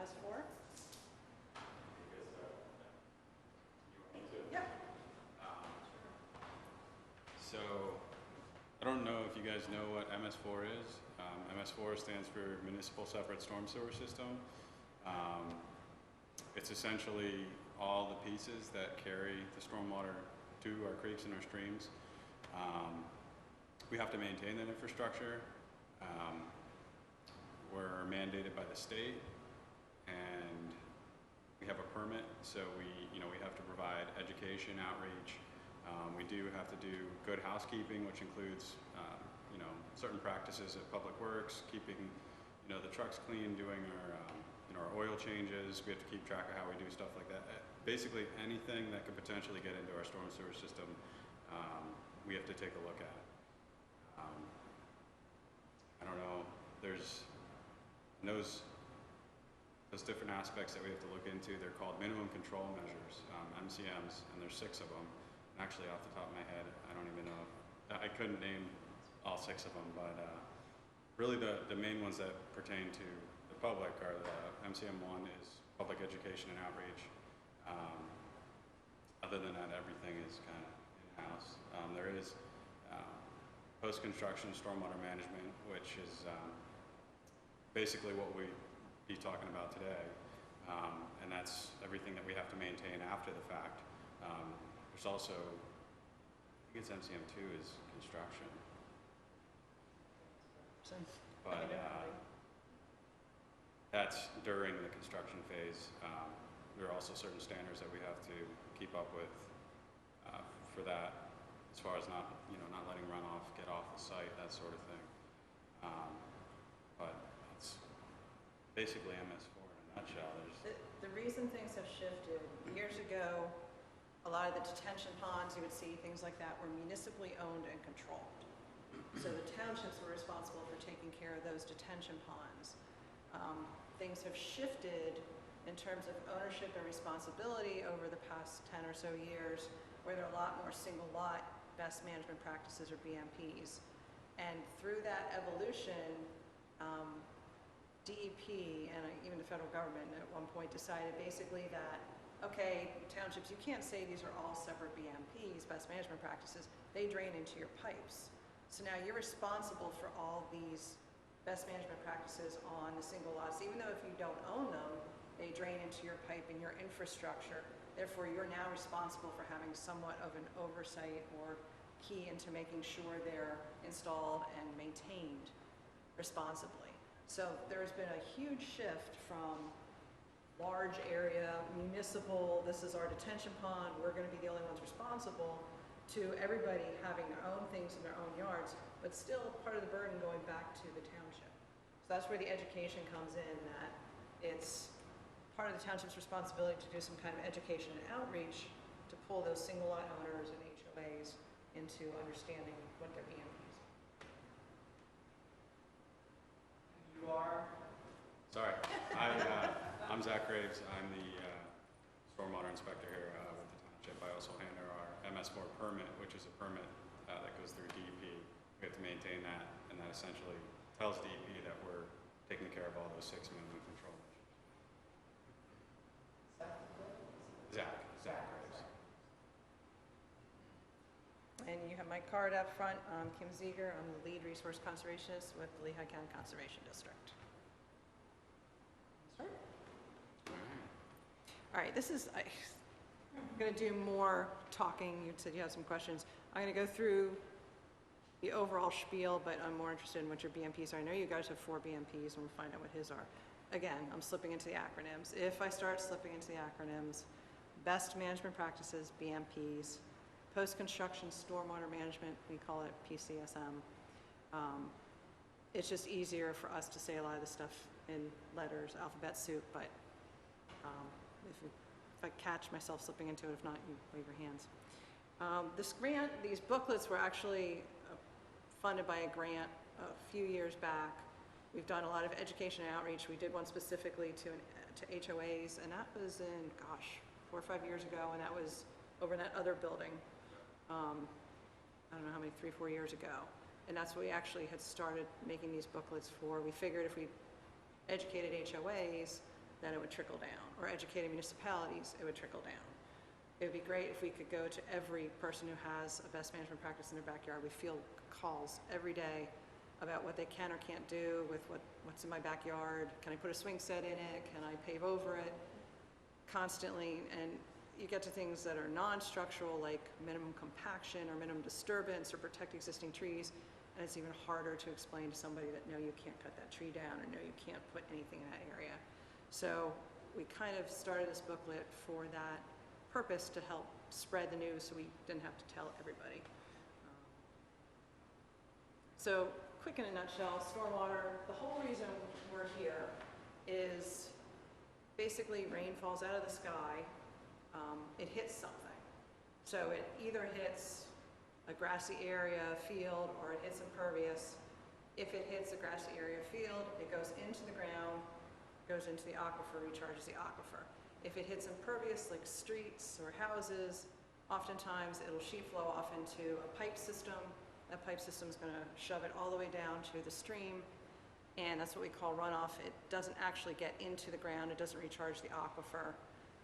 MS4? Yep. So, I don't know if you guys know what MS4 is. MS4 stands for Municipal Separate Storm Sewer System. It's essentially all the pieces that carry the stormwater to our creeks and our streams. We have to maintain that infrastructure. We're mandated by the state, and we have a permit, so we have to provide education, outreach. We do have to do good housekeeping, which includes certain practices at Public Works, keeping the trucks clean, doing our oil changes. We have to keep track of how we do stuff like that. Basically, anything that could potentially get into our storm sewer system, we have to take a look at. I don't know. There's those different aspects that we have to look into. They're called minimum control measures, MCMs, and there's 6 of them. And actually, off the top of my head, I don't even know. I couldn't name all 6 of them, but really the main ones that pertain to the public are the MCM1 is public education and outreach. Other than that, everything is kind of in-house. There is post-construction stormwater management, which is basically what we be talking about today, and that's everything that we have to maintain after the fact. There's also, I think it's MCM2 is construction, but that's during the construction phase. There are also certain standards that we have to keep up with for that, as far as not letting runoff get off the site, that sort of thing. But it's basically MS4 in a nutshell. The reason things have shifted, years ago, a lot of the detention ponds, you would see things like that, were municipally owned and controlled. So the townships were responsible for taking care of those detention ponds. Things have shifted in terms of ownership and responsibility over the past 10 or so years, where there are a lot more single lot best management practices, or BMPs. And through that evolution, DEP and even the federal government at one point decided basically that, okay, townships, you can't say these are all separate BMPs, best management practices. They drain into your pipes. So now you're responsible for all these best management practices on the single lots. Even though if you don't own them, they drain into your pipe and your infrastructure. Therefore, you're now responsible for having somewhat of an oversight or key into making sure they're installed and maintained responsibly. So there's been a huge shift from large area, municipal, this is our detention pond, we're going to be the only ones responsible, to everybody having their own things in their own yards, but still part of the burden going back to the township. So that's where the education comes in, that it's part of the township's responsibility to do some kind of education and outreach to pull those single lot owners and HOAs into understanding what their BMPs are. You are? Sorry, I'm Zach Graves. I'm the stormwater inspector here with the township. I also handle our MS4 permit, which is a permit that goes through DEP. We have to maintain that, and that essentially tells DEP that we're taking care of all those 6 minimum control measures. Zach Graves. And you have my card up front. I'm Kim Zieger. I'm the lead resource conservationist with the Lehigh County Conservation District. All right, I'm going to do more talking. You said you have some questions. I'm going to go through the overall spiel, but I'm more interested in what your BMPs are. I know you guys have 4 BMPs, and we'll find out what his are. Again, I'm slipping into the acronyms. If I start slipping into the acronyms, best management practices, BMPs, post-construction stormwater management, we call it PCSM. It's just easier for us to say a lot of this stuff in letters, alphabet soup, but if I catch myself slipping into it, if not, you wave your hands. This grant, these booklets were actually funded by a grant a few years back. We've done a lot of education and outreach. We did one specifically to HOAs, and that was in, gosh, 4 or 5 years ago, and that was over in that other building. I don't know how many, 3 or 4 years ago. And that's what we actually had started making these booklets for. We figured if we educated HOAs, then it would trickle down. Or educating municipalities, it would trickle down. It would be great if we could go to every person who has a best management practice in their backyard. We field calls every day about what they can or can't do with what's in my backyard. Can I put a swing set in it? Can I pave over it? Constantly, and you get to things that are non-structural, like minimum compaction or minimum disturbance or protect existing trees, and it's even harder to explain to somebody that no, you can't cut that tree down, or no, you can't put anything in that area. So we kind of started this booklet for that purpose, to help spread the news so we didn't have to tell everybody. So quick in a nutshell, stormwater, the whole reason we're here is basically rain falls out of the sky, it hits something. So it either hits a grassy area, field, or it hits impervious. If it hits a grassy area, field, it goes into the ground, goes into the aquifer, recharges the aquifer. If it hits impervious, like streets or houses, oftentimes it'll sheet flow off into a pipe system. That pipe system is going to shove it all the way down to the stream, and that's what we call runoff. It doesn't actually get into the ground, it doesn't recharge the aquifer,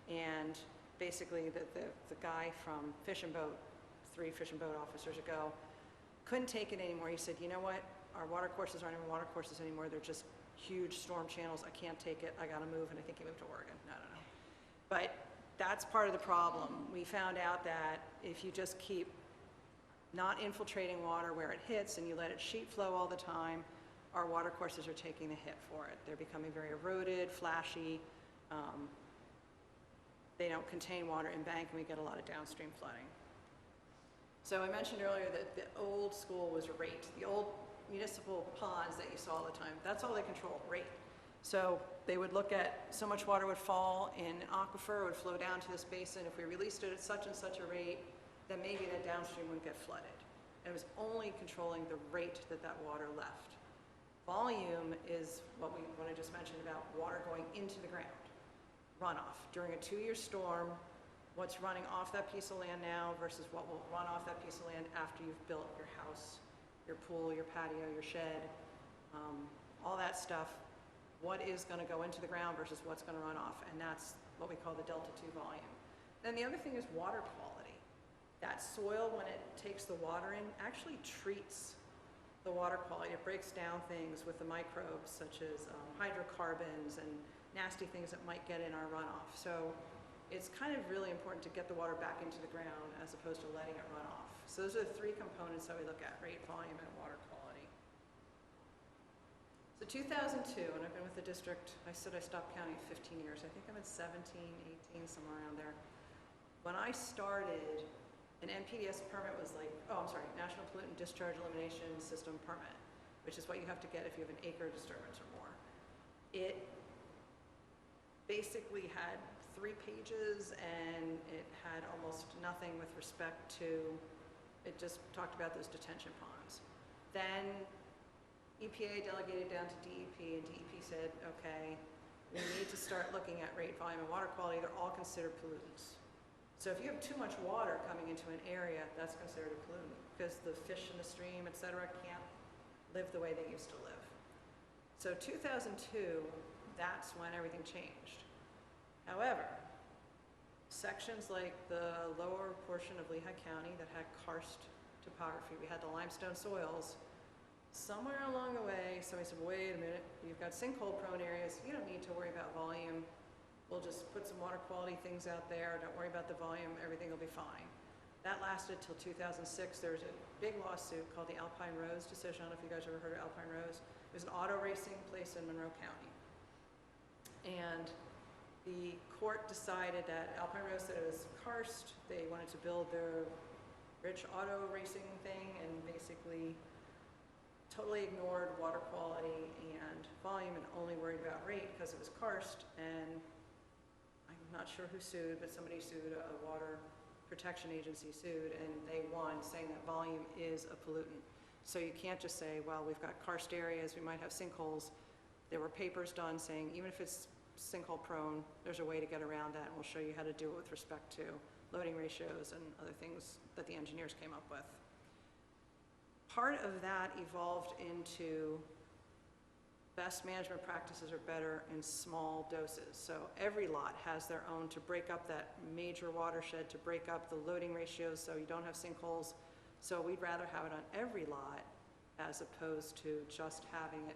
and basically the guy from Fish and Boat, 3 Fish and Boat officers ago, couldn't take it anymore. He said, you know what, our water courses aren't even water courses anymore, they're just huge storm channels, I can't take it, I gotta move, and I think he moved to Oregon, I don't know. But that's part of the problem. We found out that if you just keep not infiltrating water where it hits and you let it sheet flow all the time, our water courses are taking the hit for it. They're becoming very eroded, flashy. They don't contain water in bank, and we get a lot of downstream flooding. So I mentioned earlier that the old school was rate. The old municipal ponds that you saw all the time, that's all they control, rate. So they would look at so much water would fall in an aquifer, would flow down to this basin. If we released it at such and such a rate, then maybe that downstream wouldn't get flooded. And it was only controlling the rate that that water left. Volume is what I just mentioned about water going into the ground. Runoff. During a 2-year storm, what's running off that piece of land now versus what will run off that piece of land after you've built your house, your pool, your patio, your shed, all that stuff. What is going to go into the ground versus what's going to run off, and that's what we call the delta 2 volume. Then the other thing is water quality. That soil, when it takes the water in, actually treats the water quality. It breaks down things with the microbes, such as hydrocarbons and nasty things that might get in our runoff. So it's kind of really important to get the water back into the ground as opposed to letting it run off. So those are the 3 components that we look at: rate, volume, and water quality. So 2002, and I've been with the district, I said I stopped counting at 15 years. I think I'm at 17, 18, somewhere around there. When I started, an NPDES permit was like, National Pollutant Discharge Elimination System permit, which is what you have to get if you have an acre disturbance or more. It basically had 3 pages, and it had almost nothing with respect to, it just talked about those detention ponds. Then EPA delegated down to DEP, and DEP said, okay, we need to start looking at rate, volume, and water quality. They're all considered pollutants. So if you have too much water coming into an area, that's considered a pollutant, because the fish in the stream, et cetera, can't live the way they used to live. So 2002, that's when everything changed. However, sections like the lower portion of Lehigh County that had karst topography, we had the limestone soils, somewhere along the way, somebody said, wait a minute, you've got sinkhole-prone areas, you don't need to worry about volume. We'll just put some water quality things out there, don't worry about the volume, everything will be fine. That lasted till 2006. There was a big lawsuit called the Alpine Rose decision. I don't know if you guys ever heard of Alpine Rose. It was an auto racing place in Monroe County. And the court decided that Alpine Rose said it was karst. They wanted to build their rich auto racing thing and basically totally ignored water quality and volume and only worried about rate because it was karst. And I'm not sure who sued, but somebody sued, a water protection agency sued, and they won, saying that volume is a pollutant. So you can't just say, well, we've got karst areas, we might have sinkholes. There were papers done saying even if it's sinkhole prone, there's a way to get around that, and we'll show you how to do it with respect to loading ratios and other things that the engineers came up with. Part of that evolved into best management practices are better in small doses. So every lot has their own to break up that major watershed, to break up the loading ratios so you don't have sinkholes. So we'd rather have it on every lot as opposed to just having it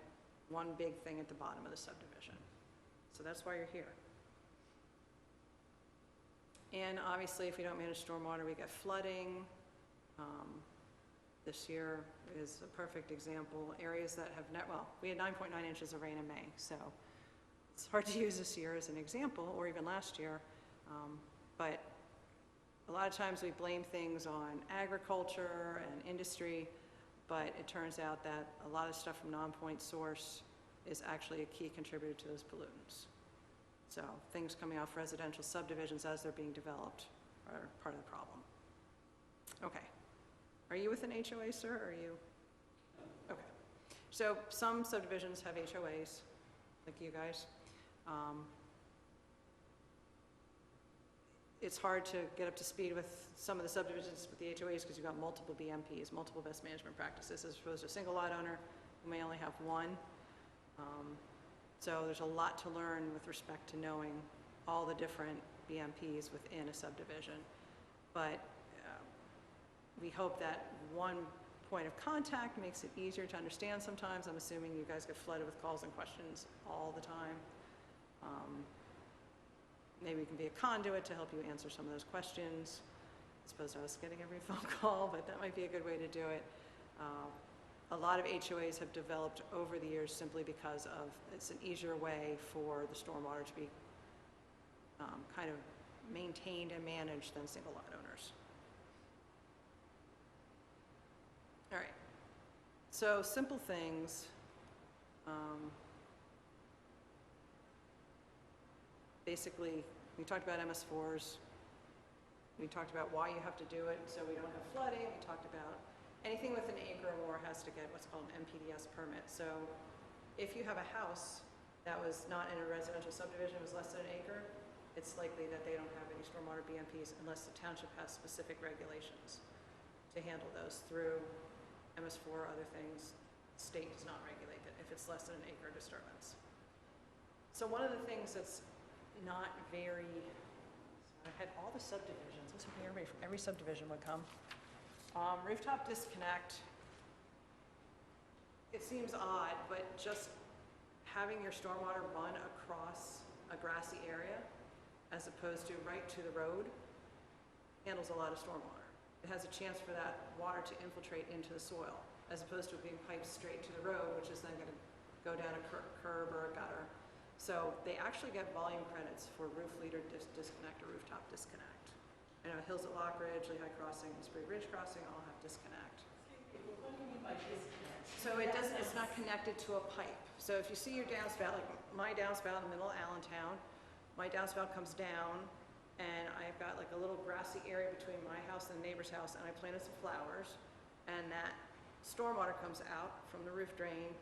one big thing at the bottom of the subdivision. So that's why you're here. And obviously, if we don't manage stormwater, we get flooding. This year is a perfect example. Areas that have well, we had 9.9 inches of rain in May, so it's hard to use this year as an example, or even last year. But a lot of times we blame things on agriculture and industry, but it turns out that a lot of stuff from non-point source is actually a key contributor to those pollutants. So things coming off residential subdivisions as they're being developed are part of the problem. Okay. Are you with an HOA, sir, or are you? Okay. So some subdivisions have HOAs, like you guys. It's hard to get up to speed with some of the subdivisions with the HOAs because you've got multiple BMPs, multiple best management practices, as opposed to a single lot owner who may only have one. So there's a lot to learn with respect to knowing all the different BMPs within a subdivision. But we hope that one point of contact makes it easier to understand sometimes. I'm assuming you guys get flooded with calls and questions all the time. Maybe we can be a conduit to help you answer some of those questions, as opposed to us getting every phone call, but that might be a good way to do it. A lot of HOAs have developed over the years simply because of it's an easier way for the stormwater to be kind of maintained and managed than single lot owners. All right, so simple things. Basically, we talked about MS4s. We talked about why you have to do it so we don't have flooding. We talked about anything with an acre or more has to get what's called an MPDS permit. So if you have a house that was not in a residential subdivision, was less than an acre, it's likely that they don't have any stormwater BMPs unless the township has specific regulations to handle those through MS4 or other things. The state does not regulate it if it's less than an acre disturbance. So one of the things that's not very, I had all the subdivisions. I was hoping every subdivision would come. Rooftop disconnect, it seems odd, but just having your stormwater run across a grassy area as opposed to right to the road handles a lot of stormwater. It has a chance for that water to infiltrate into the soil as opposed to being piped straight to the road, which is then going to go down a curb or a gutter. So they actually get volume credits for roof leader disconnect or rooftop disconnect. I know Hills at Lockridge, Lehigh Crossing, and Spring Ridge Crossing all have disconnect. What do you mean by disconnect? So it's not connected to a pipe. So if you see your downspout, like my downspout in the middle of Allentown, my downspout comes down and I've got like a little grassy area between my house and the neighbor's house, and I planted some flowers, and that stormwater comes out from the roof drain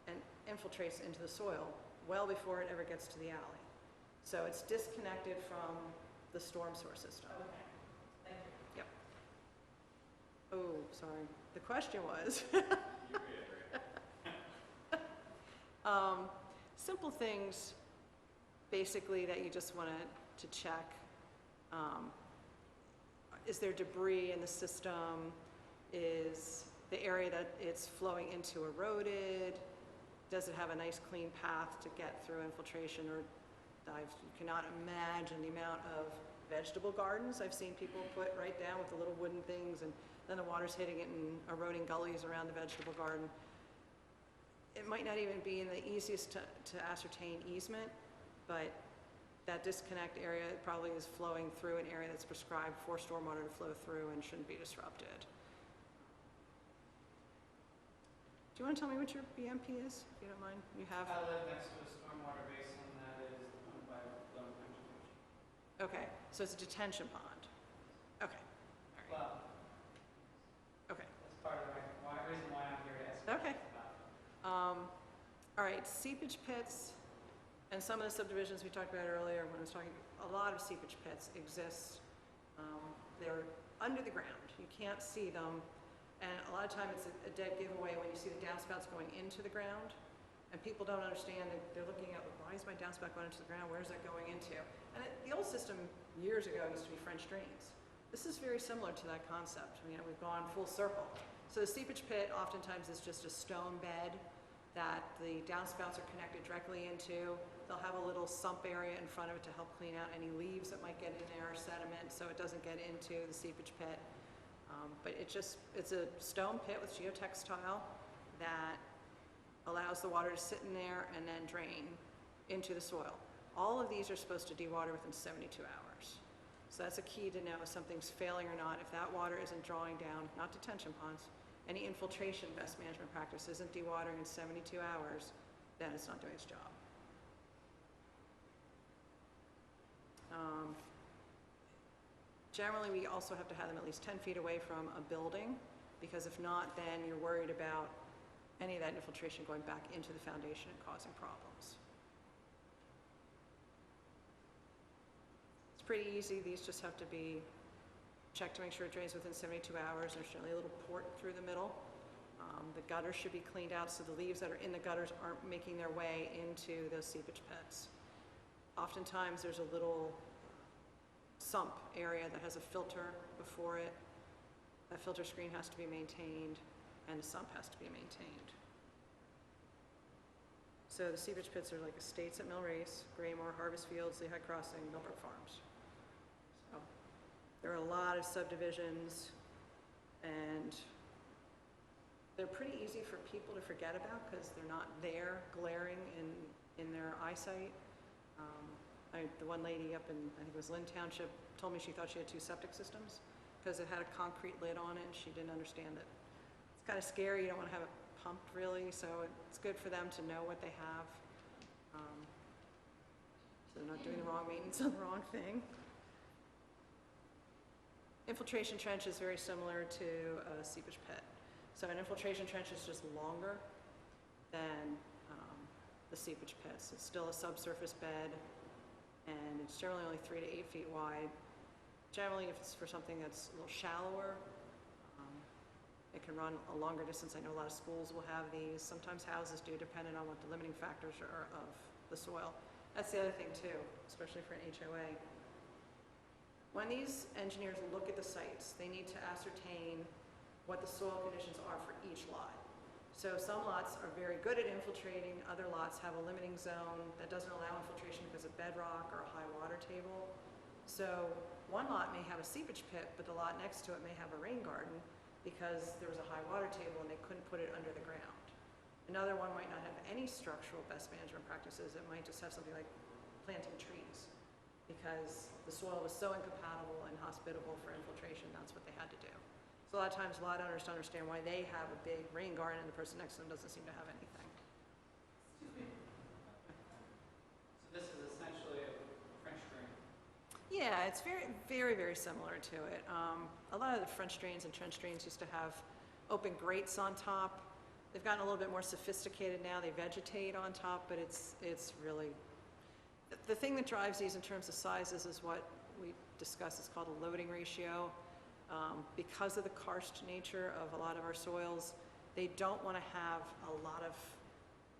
and infiltrates into the soil well before it ever gets to the alley. So it's disconnected from the storm source system. Okay, thank you. Yep. Oh, sorry. The question was, simple things basically that you just want to check. Is there debris in the system? Is the area that it's flowing into eroded? Does it have a nice clean path to get through infiltration or dives? You cannot imagine the amount of vegetable gardens I've seen people put right down with the little wooden things, and then the water's hitting it and eroding gullies around the vegetable garden. It might not even be in the easiest to ascertain easement, but that disconnect area probably is flowing through an area that's prescribed for stormwater to flow through and shouldn't be disrupted. Do you want to tell me what your BMP is, if you don't mind? You have? I live next to a stormwater basin that is owned by Loan Conservation. Okay, so it's a detention pond. Okay, all right. Well, Okay, that's part of my reason why I'm here to ask Okay. about it. All right, seepage pits, and some of the subdivisions we talked about earlier when I was talking, a lot of seepage pits exist. They're under the ground. You can't see them. And a lot of time it's a dead giveaway when you see the downspouts going into the ground And people don't understand, they're looking at, why is my downspout going into the ground? Where's that going into? And the old system years ago used to be French drains. This is very similar to that concept. You know, we've gone full circle. So the seepage pit oftentimes is just a stone bed that the downspouts are connected directly into. They'll have a little sump area in front of it to help clean out any leaves that might get in there or sediment, so it doesn't get into the seepage pit. But it's a stone pit with geotextile that allows the water to sit in there and then drain into the soil. All of these are supposed to dewater within 72 hours. So that's a key to know if something's failing or not. If that water isn't drawing down, not detention ponds, any infiltration best management practice isn't dewatering in 72 hours, then it's not doing its job. Generally, we also have to have them at least 10 feet away from a building, because if not, then you're worried about any of that infiltration going back into the foundation and causing problems. It's pretty easy. These just have to be checked to make sure it drains within 72 hours. There's generally a little port through the middle. The gutters should be cleaned out so the leaves that are in the gutters aren't making their way into those seepage pits. Oftentimes there's a little sump area that has a filter before it. That filter screen has to be maintained, and the sump has to be maintained. So the seepage pits are like Estates at Millrace, Graymore, Harvest Fields, Lehigh Crossing, Millbrook Farms. So there are a lot of subdivisions, and they're pretty easy for people to forget about because they're not there glaring in their eyesight. The one lady up in, I think it was Lynn Township, told me she thought she had 2 septic systems because it had a concrete lid on it and she didn't understand it. It's kind of scary. You don't want to have it pumped really, so it's good for them to know what they have. So they're not doing the wrong maintenance on the wrong thing. Infiltration trench is very similar to a seepage pit. So an infiltration trench is just longer than the seepage pits. It's still a subsurface bed, and it's generally only 3 to 8 feet wide. Generally, if it's for something that's a little shallower, it can run a longer distance. I know a lot of schools will have these. Sometimes houses do, depending on what the limiting factors are of the soil. That's the other thing too, especially for an HOA. When these engineers look at the sites, they need to ascertain what the soil conditions are for each lot. So some lots are very good at infiltrating, other lots have a limiting zone that doesn't allow infiltration because of bedrock or a high water table. So one lot may have a seepage pit, but the lot next to it may have a rain garden because there was a high water table and they couldn't put it under the ground. Another one might not have any structural best management practices. It might just have something like planting trees because the soil was so incompatible and hospitable for infiltration, that's what they had to do. So a lot of times lot owners don't understand why they have a big rain garden and the person next to them doesn't seem to have anything. Excuse me. So this is essentially a French drain. Yeah, it's very similar to it. A lot of the French drains and trench drains used to have open grates on top. They've gotten a little bit more sophisticated now. They vegetate on top, but it's really, the thing that drives these in terms of sizes is what we discussed. It's called a loading ratio. Because of the karst nature of a lot of our soils, they don't want to have a lot of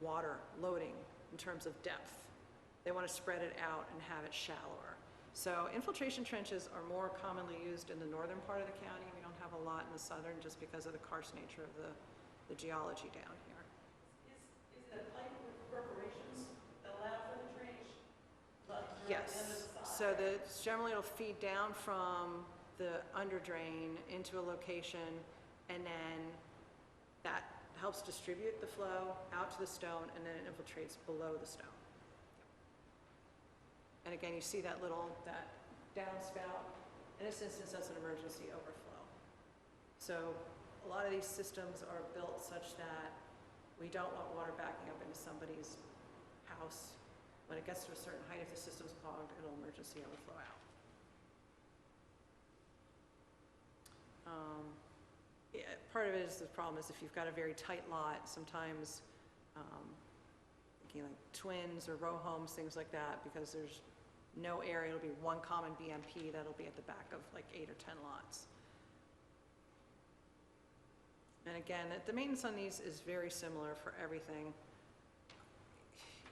water loading in terms of depth. They want to spread it out and have it shallower. So infiltration trenches are more commonly used in the northern part of the county. We don't have a lot in the southern just because of the karst nature of the geology down here. Is it a pipe with perforations that allow for the drainage? Yes. So generally it'll feed down from the under drain into a location, and then that helps distribute the flow out to the stone, and then it infiltrates below the stone. And again, you see that downspout. In this instance, that's an emergency overflow. So a lot of these systems are built such that we don't want water backing up into somebody's house. When it gets to a certain height, if the system's clogged, it'll emergency overflow out. Yeah, part of it is the problem is if you've got a very tight lot, sometimes thinking like twins or row homes, things like that, because there's no area, it'll be one common BMP that'll be at the back of like 8 or 10 lots. And again, the maintenance on these is very similar for everything.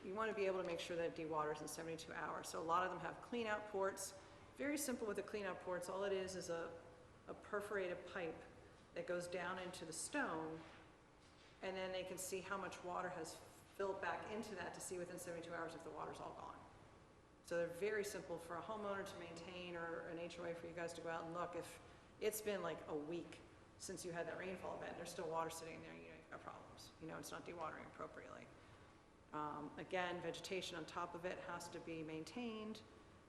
you want to be able to make sure that it dewaters in 72 hours. So a lot of them have clean out ports. Very simple with the clean out ports. All it is a perforated pipe that goes down into the stone, and then they can see how much water has filled back into that to see within 72 hours if the water's all gone. So they're very simple for a homeowner to maintain, or an HOA for you guys to go out and look. If it's been like a week since you had that rainfall event, there's still water sitting there, you know, you've got problems. You know, it's not dewatering appropriately. Again, vegetation on top of it has to be maintained,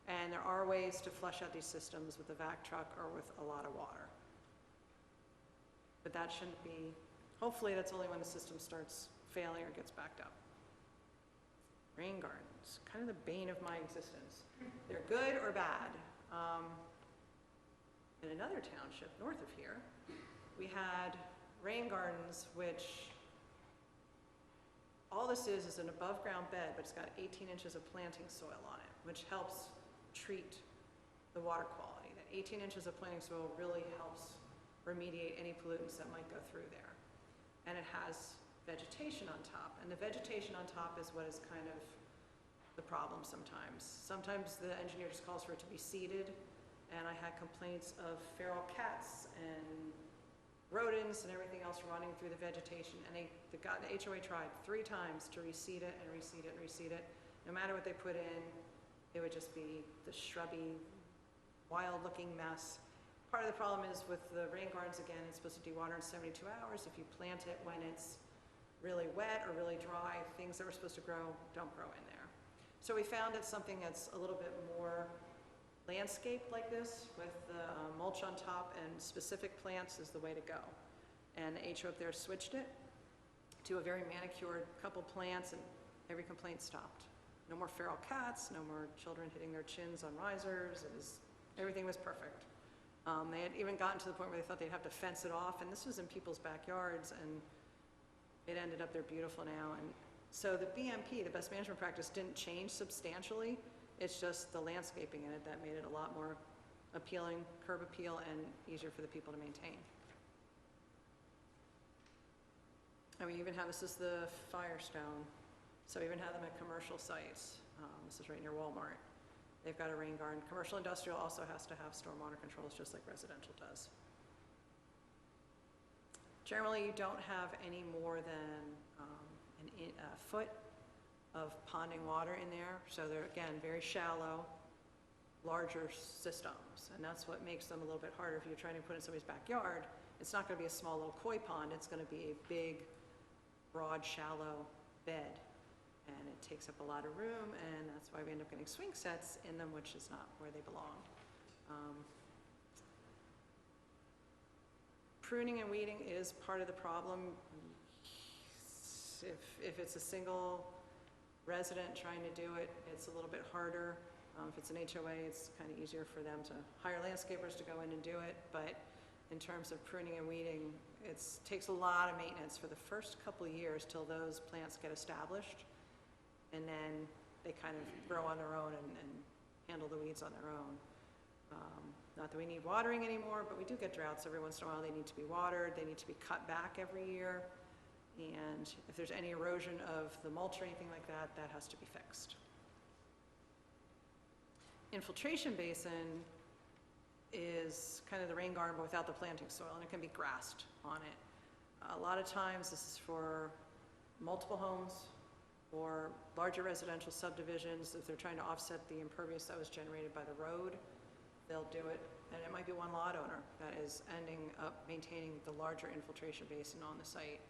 and there are ways to flush out these systems with a vac truck or with a lot of water. But that shouldn't be, hopefully that's only when the system starts failing or gets backed up. Rain gardens, kind of the bane of my existence. They're good or bad. In another township north of here, we had rain gardens, which all this is an above ground bed, but it's got 18 inches of planting soil on it, which helps treat the water quality. That 18 inches of planting soil really helps remediate any pollutants that might go through there. And it has vegetation on top, and the vegetation on top is what is kind of the problem sometimes. Sometimes the engineer just calls for it to be seeded, and I had complaints of feral cats and rodents and everything else running through the vegetation, and the HOA tried 3 times to reseed it and reseed it and reseed it. No matter what they put in, it would just be the shrubby, wild-looking mess. Part of the problem is with the rain gardens, again, it's supposed to dewater in 72 hours. If you plant it when it's really wet or really dry, things that were supposed to grow don't grow in there. So we found that something that's a little bit more landscape like this, with the mulch on top and specific plants, is the way to go. And the HO up there switched it to a very manicured couple plants, and every complaint stopped. No more feral cats, no more children hitting their chins on risers. Everything was perfect. They had even gotten to the point where they thought they'd have to fence it off, and this was in people's backyards, and it ended up they're beautiful now. And so the BMP, the best management practice, didn't change substantially. It's just the landscaping in it that made it a lot more appealing, curb appeal, and easier for the people to maintain. And we even have, this is the Firestone, so we even have them at commercial sites. This is right near Walmart. They've got a rain garden. Commercial industrial also has to have stormwater controls, just like residential does. Generally, you don't have any more than a foot of ponding water in there. So they're, again, very shallow, larger systems. And that's what makes them a little bit harder. If you're trying to put in somebody's backyard, it's not going to be a small little koi pond. It's going to be a big, broad, shallow bed. And it takes up a lot of room, and that's why we end up getting swing sets in them, which is not where they belong. Pruning and weeding is part of the problem. If it's a single resident trying to do it, it's a little bit harder. If it's an HOA, it's kind of easier for them to hire landscapers to go in and do it. But in terms of pruning and weeding, it takes a lot of maintenance for the first couple of years till those plants get established. And then they kind of grow on their own and handle the weeds on their own. Not that we need watering anymore, but we do get droughts every once in a while. They need to be watered. They need to be cut back every year. And if there's any erosion of the mulch or anything like that, that has to be fixed. Infiltration basin is kind of the rain garden, but without the planting soil, and it can be grassed on it. A lot of times this is for multiple homes or larger residential subdivisions. If they're trying to offset the impervious that was generated by the road, they'll do it. And it might be one lot owner that is ending up maintaining the larger infiltration basin on the site.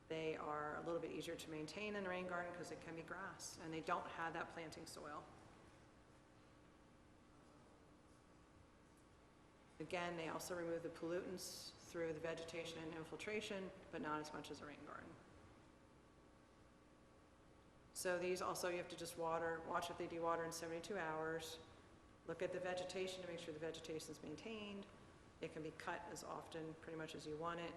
They are a little bit easier to maintain than a rain garden because it can be grass, and they don't have that planting soil. Again, they also remove the pollutants through the vegetation and infiltration, but not as much as a rain garden. So these also, you have to just watch if they dewater in 72 hours. Look at the vegetation to make sure the vegetation is maintained. It can be cut as often, pretty much as you want it.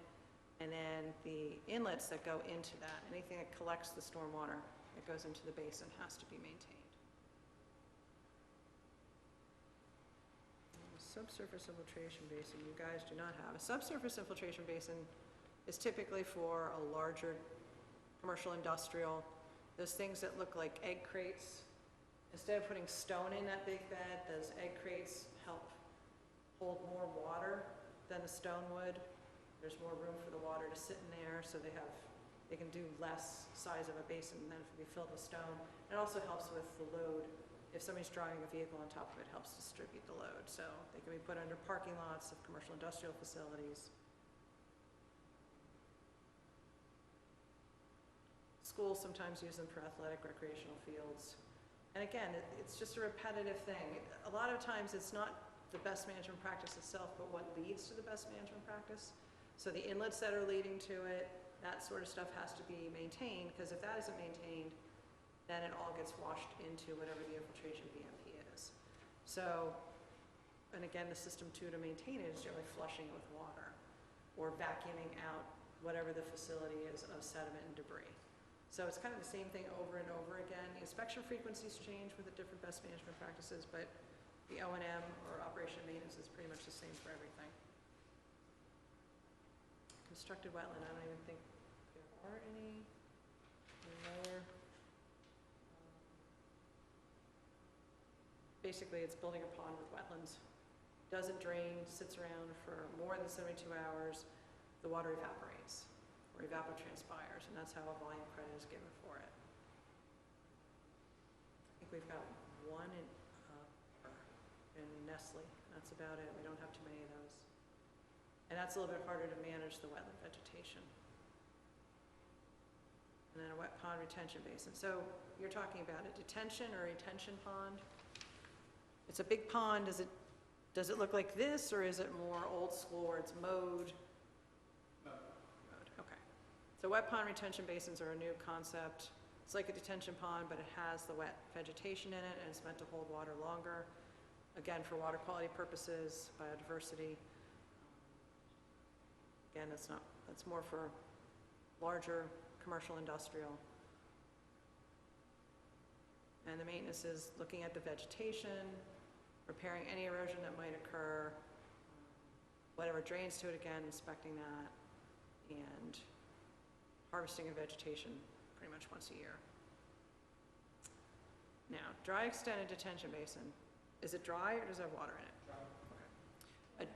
And then the inlets that go into that, anything that collects the stormwater that goes into the basin has to be maintained. Subsurface infiltration basin, you guys do not have. A subsurface infiltration basin is typically for a larger commercial industrial those things that look like egg crates. Instead of putting stone in that big bed, those egg crates help hold more water than the stone would. There's more room for the water to sit in there, so they can do less size of a basin than if it be filled with stone. It also helps with the load. If somebody's driving a vehicle on top of it, helps distribute the load. So they can be put under parking lots of commercial industrial facilities. Schools sometimes use them for athletic recreational fields. And again, it's just a repetitive thing. A lot of times it's not the best management practice itself, but what leads to the best management practice. So the inlets that are leading to it, that sort of stuff has to be maintained, because if that isn't maintained, then it all gets washed into whatever the infiltration BMP is. So, and again, the system too to maintain it is generally flushing it with water or vacuuming out whatever the facility is of sediment and debris. So it's kind of the same thing over and over again. The inspection frequencies change with the different best management practices, but the O&M or operation maintenance is pretty much the same for everything. Constructed wetland, I don't even think there are any lower. Basically, it's building a pond with wetlands. Doesn't drain, sits around for more than 72 hours. The water evaporates or evapotranspires, and that's how a volume credit is given for it. I think we've got one in Nestle. That's about it. We don't have too many of those. And that's a little bit harder to manage the wetland vegetation. And then a wet pond retention basin. So you're talking about a detention or retention pond. It's a big pond. Does it look like this, or is it more old school where it's mowed? Mowed. Okay. So wet pond retention basins are a new concept. It's like a detention pond, but it has the wet vegetation in it, and it's meant to hold water longer. Again, for water quality purposes, biodiversity. Again, that's more for larger commercial industrial. And the maintenance is looking at the vegetation, repairing any erosion that might occur, whatever drains to it, again, inspecting that, and harvesting of vegetation pretty much once a year. Now, dry extended detention basin. Is it dry or does it have water in it? Dry. Okay.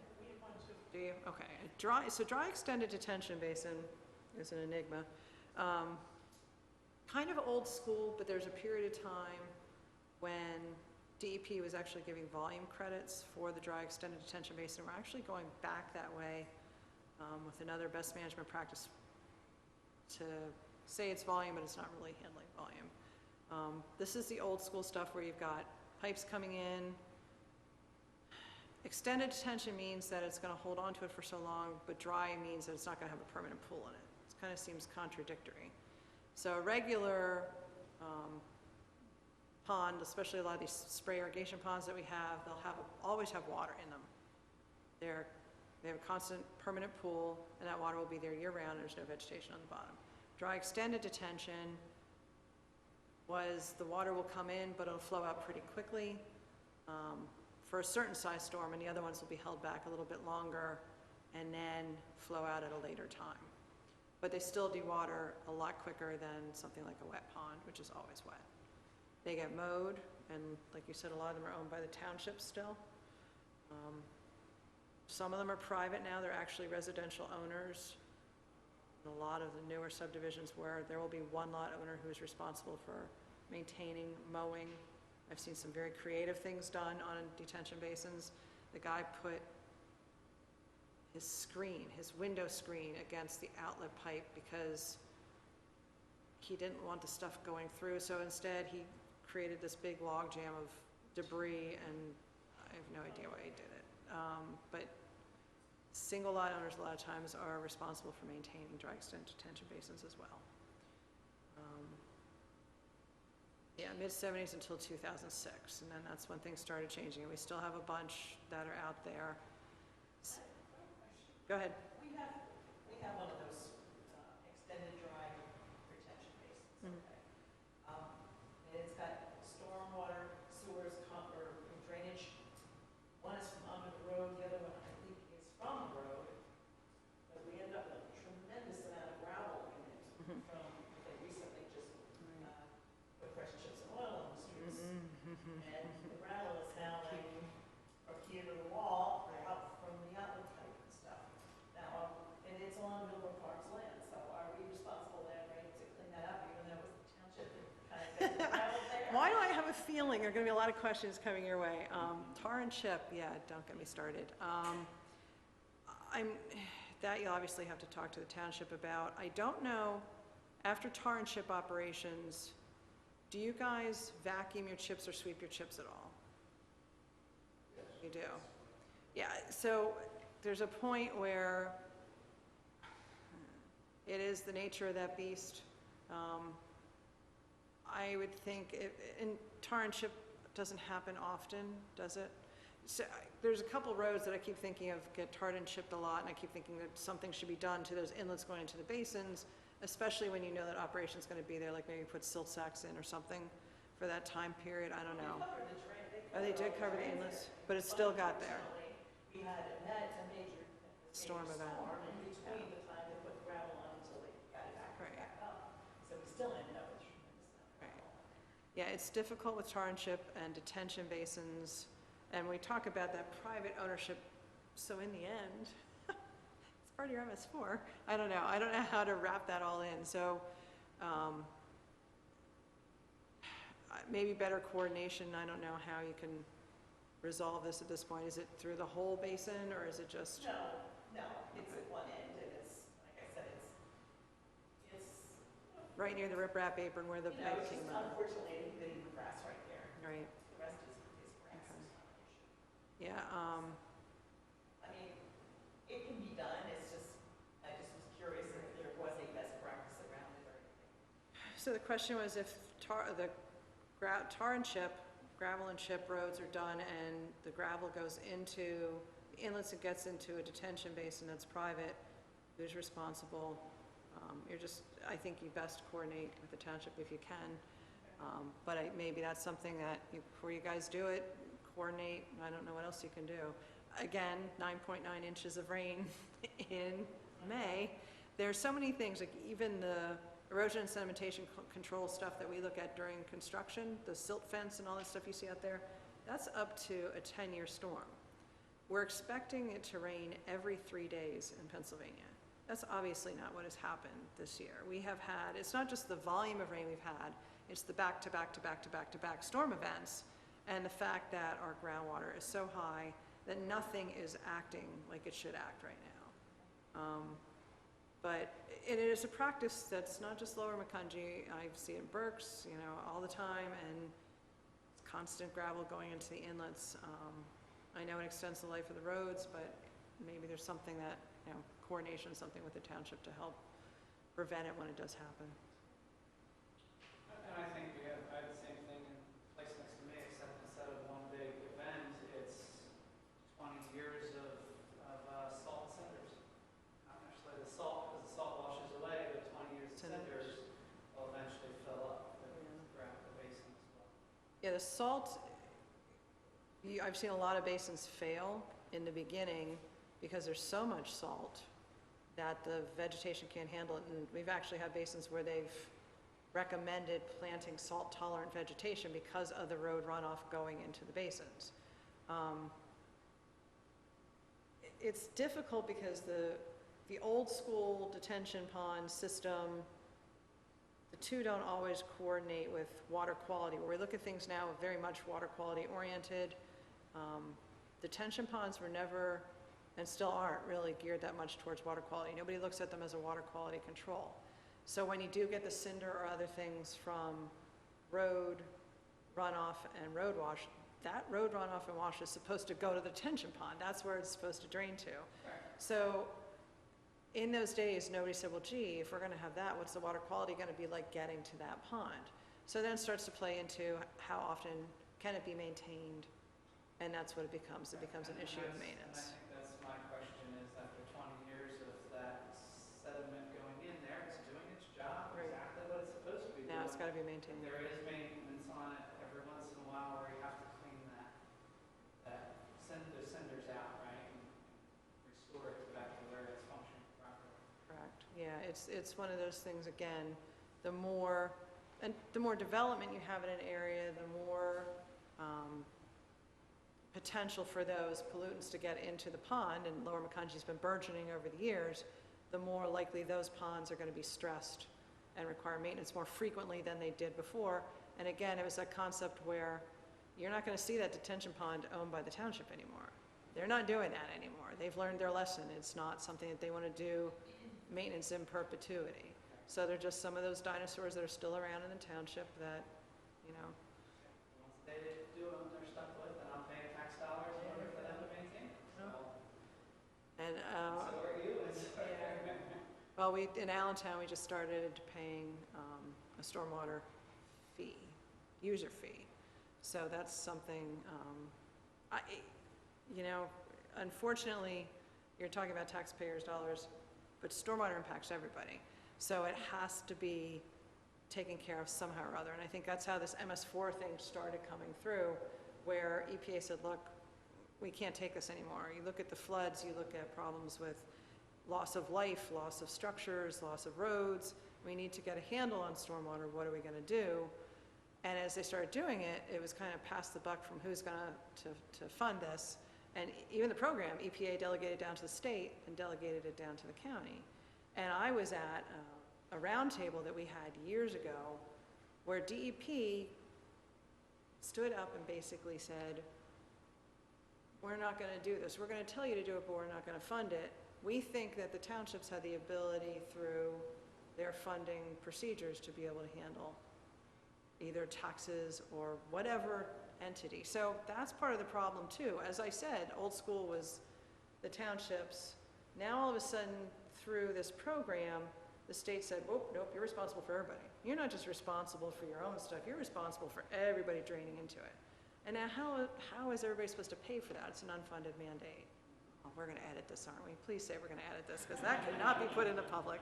Do you? Okay. So dry extended detention basin is an enigma. Kind of old school, but there's a period of time when DEP was actually giving volume credits for the dry extended detention basin. We're actually going back that way with another best management practice to say it's volume, but it's not really handling volume. This is the old school stuff where you've got pipes coming in. Extended detention means that it's going to hold on to it for so long, but dry means that it's not going to have a permanent pool in it. It kind of seems contradictory. So a regular pond, especially a lot of these spray irrigation ponds that we have, they'll always have water in them. They have a constant permanent pool, and that water will be there year-round. There's no vegetation on the bottom. Dry extended detention was the water will come in, but it'll flow out pretty quickly for a certain size storm, and the other ones will be held back a little bit longer and then flow out at a later time. But they still dewater a lot quicker than something like a wet pond, which is always wet. They get mowed, and like you said, a lot of them are owned by the townships still. Some of them are private now. They're actually residential owners. In a lot of the newer subdivisions where there will be one lot owner who is responsible for maintaining, mowing. I've seen some very creative things done on detention basins. The guy put his window screen against the outlet pipe because he didn't want the stuff going through. So instead he created this big log jam of debris, and I have no idea why he did it. But single lot owners a lot of times are responsible for maintaining dry extended detention basins as well. Yeah, mid-70s until 2006, and then that's when things started changing, and we still have a bunch that are out there. Go ahead. We have one of those extended dry retention basins, okay? And it's got stormwater, sewers, or drainage. One is from under the road, the other one I think is from the road. But we end up with a tremendous amount of gravel in it from, they recently just And the gravel is now like from here to the wall, or up from the outlet pipe and stuff. Now, and it's on Millbrook Park's land, so are we responsible then, right, to clean that up, even though it was the township that kind of got the gravel there? Why do I have a feeling there are gonna be a lot of questions coming your way? Tar and chip, yeah, don't get me started. That you'll obviously have to talk to the township about. I don't know, after tar and chip operations, do you guys vacuum your chips or sweep your chips at all? You do? Yeah, so there's a point where it is the nature of that beast. I would think, and tar and chip doesn't happen often, does it? So there's a couple roads that I keep thinking of get tarred and chipped a lot, and I keep thinking that something should be done to those inlets going into the basins, especially when you know that operation's gonna be there, like maybe put silt sacks in or something for that time period, I don't know. Oh, they did cover the inlets, but it's still got there. We had a major Storm event. in between the time they put gravel on until they got it back up. So we still ended up with tremendous amount of gravel. Yeah, it's difficult with tar and chip and detention basins, and we talk about that private ownership, so in the end, it's part of your MS4. I don't know how to wrap that all in, so maybe better coordination. I don't know how you can resolve this at this point. Is it through the whole basin, or is it just? No, it's at one end, and it's, like I said, it's Right near the riprap apron where the you know, pipe it's came just out. unfortunately the grass right there. Right, The rest is grass. Okay. It's not an issue. yeah, I mean, it can be done, it's just, I just was curious if there was a best practice around it or anything. so the question was if tar and chip, gravel and chip roads are done and the gravel goes into the inlets and gets into a detention basin that's private, who's responsible? I think you best coordinate with the township if you can. But maybe that's something that, before you guys do it, coordinate, I don't know what else you can do. Again, 9.9 inches of rain in May. There's so many things, like even the erosion and sedimentation control stuff that we look at during construction, the silt fence and all that stuff you see out there, that's up to a 10-year storm. We're expecting it to rain every 3 days in Pennsylvania. That's obviously not what has happened this year. We have had, it's not just the volume of rain we've had, it's the back-to-back-to-back-to-back-to-back storm events, and the fact that our groundwater is so high that nothing is acting like it should act right now. But it is a practice that's not just Lower Macungie. I see it in Berks, all the time, and it's constant gravel going into the inlets. I know it extends the life of the roads, but maybe there's something that, coordination, something with the township to help prevent it when it does happen. And I think I had the same thing in place next to me, except instead of one big event, it's 20 years of salt cinders. Not necessarily the salt, because the salt washes away, but 20 years of cinders will eventually fill up the basin as well. Yeah, the salt, I've seen a lot of basins fail in the beginning because there's so much salt that the vegetation can't handle it. And we've actually had basins where they've recommended planting salt-tolerant vegetation because of the road runoff going into the basins. It's difficult because the old school detention pond system, the two don't always coordinate with water quality. Where we look at things now very much water quality oriented. Detention ponds were never, and still aren't really geared that much towards water quality. Nobody looks at them as a water quality control. So when you do get the cinder or other things from road runoff and road wash, that road runoff and wash is supposed to go to the detention pond. That's where it's supposed to drain to. So in those days, nobody said, well, gee, if we're gonna have that, what's the water quality gonna be like getting to that pond? So then it starts to play into how often can it be maintained, and that's what it becomes. It becomes an issue of maintenance. And I think that's my question is, after 20 years of that sediment going in there, it's doing its job Right. exactly what it's supposed to be doing. Now it's gotta be maintained. There is maintenance on it every once in a while where you have to clean those cinders out, right, and restore it back to where it's functioning properly. Correct. Yeah, it's one of those things, again, the more development you have in an area, the more potential for those pollutants to get into the pond, and Lower Macongee's been burgeoning over the years, the more likely those ponds are going to be stressed and require maintenance more frequently than they did before. And again, it was that concept where you're not going to see that detention pond owned by the township anymore. They're not doing that anymore. They've learned their lesson. It's not something that they want to do maintenance in perpetuity. So they're just some of those dinosaurs that are still around in the township that, you know. Once they do what they're stuck with, then I'm paying tax dollars in order for them to maintain. So, And so are you. well, in Allentown, we just started paying a stormwater fee, user fee. So that's something, you know, unfortunately, you're talking about taxpayers' dollars, but stormwater impacts everybody. So it has to be taken care of somehow or other. And I think that's how this MS4 thing started coming through, where EPA said, look, we can't take this anymore. You look at the floods, you look at problems with loss of life, loss of structures, loss of roads. We need to get a handle on stormwater. What are we going to do? And as they started doing it, it was kind of pass the buck from who's going to fund this. And even the program, EPA delegated down to the state and delegated it down to the county. And I was at a roundtable that we had years ago where DEP stood up and basically said, we're not going to do this. We're going to tell you to do it, but we're not going to fund it. We think that the townships have the ability through their funding procedures to be able to handle either taxes or whatever entity. So that's part of the problem too. As I said, old school was the townships. Now all of a sudden through this program, the state said, oh, nope, you're responsible for everybody. You're not just responsible for your own stuff, you're responsible for everybody draining into it. And now how is everybody supposed to pay for that? It's an unfunded mandate. Oh, we're gonna edit this, aren't we? Please say we're gonna edit this, because that cannot be put in the public.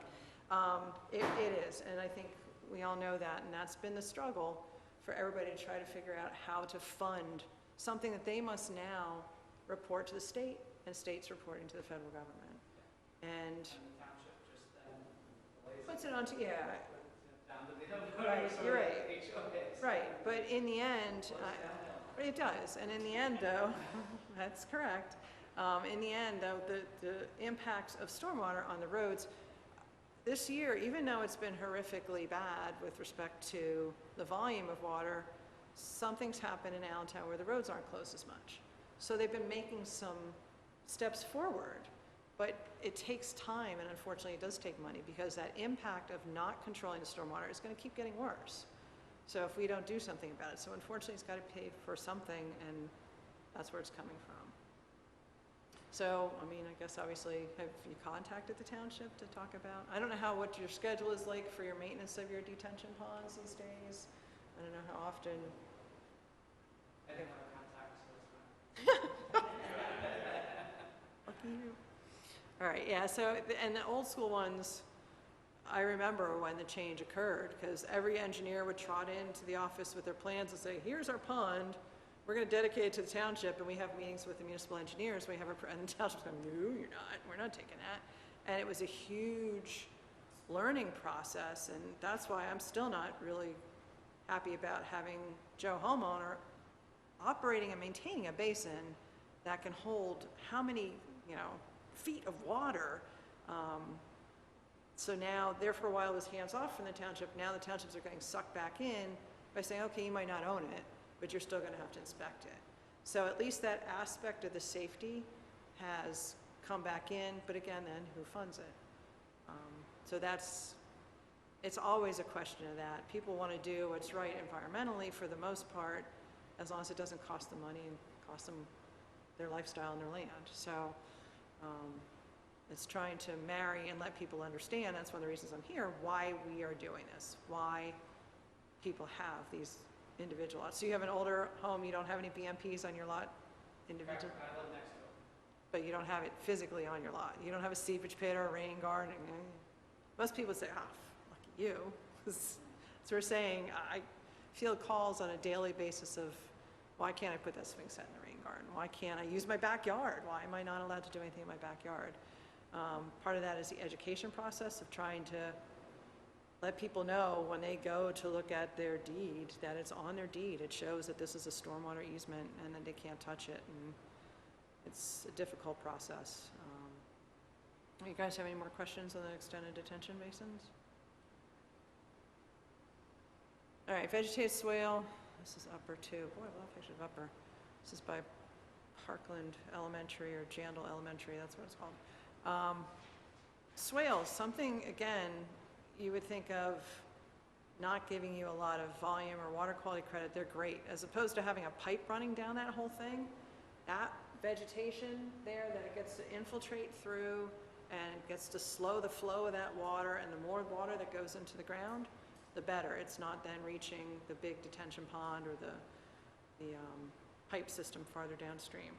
It is, and I think we all know that, and that's been the struggle for everybody to try to figure out how to fund something that they must now report to the state, and state's reporting to the federal government. And the township just then lays puts it onto, yeah, down to the right, you're right. HOAs. Right, but in the end, it does, and in the end though, that's correct. In the end though, the impacts of stormwater on the roads, this year, even though it's been horrifically bad with respect to the volume of water, something's happened in Allentown where the roads aren't closed as much. So they've been making some steps forward, but it takes time, and unfortunately it does take money, because that impact of not controlling the stormwater is going to keep getting worse. So if we don't do something about it, so unfortunately it's got to pay for something, and that's where it's coming from. So, I mean, I guess obviously, have you contacted the township to talk about? I don't know what your schedule is like for your maintenance of your detention ponds these days. I don't know how often. I didn't have a contact, so it's fine. Lucky you. All right, yeah, so, and the old school ones, I remember when the change occurred, because every engineer would trot into the office with their plans and say, here's our pond, we're going to dedicate it to the township, and we have meetings with the municipal engineers, and the township's going, no, you're not, we're not taking that. And it was a huge learning process, and that's why I'm still not really happy about having Joe Homeowner operating and maintaining a basin that can hold how many, feet of water. So now, there for a while was hands off from the township. Now the townships are getting sucked back in by saying, okay, you might not own it, but you're still going to have to inspect it. So at least that aspect of the safety has come back in, but again, then who funds it? So it's always a question of that. People want to do what's right environmentally for the most part, as long as it doesn't cost them money and cost them their lifestyle and their land. So it's trying to marry and let people understand, that's one of the reasons I'm here, why we are doing this, why people have these individual lots. So you have an older home, you don't have any BMPs on your lot individually? I live next to it. But you don't have it physically on your lot. You don't have a seepage pit or a rain garden. Most people say, lucky you. So we're saying, I field calls on a daily basis of, why can't I put that swing set in the rain garden? Why can't I use my backyard? Why am I not allowed to do anything in my backyard? Part of that is the education process of trying to let people know when they go to look at their deed, that it's on their deed. It shows that this is a stormwater easement and that they can't touch it, and it's a difficult process. You guys have any more questions on the extended detention basins? All right, vegetated swale, this is upper too. Boy, I love pictures of upper. This is by Parkland Elementary or Jandal Elementary, that's what it's called. Swales, something, again, you would think of not giving you a lot of volume or water quality credit. They're great. As opposed to having a pipe running down that whole thing, that vegetation there that it gets to infiltrate through and gets to slow the flow of that water, and the more water that goes into the ground, the better. It's not then reaching the big detention pond or the pipe system farther downstream.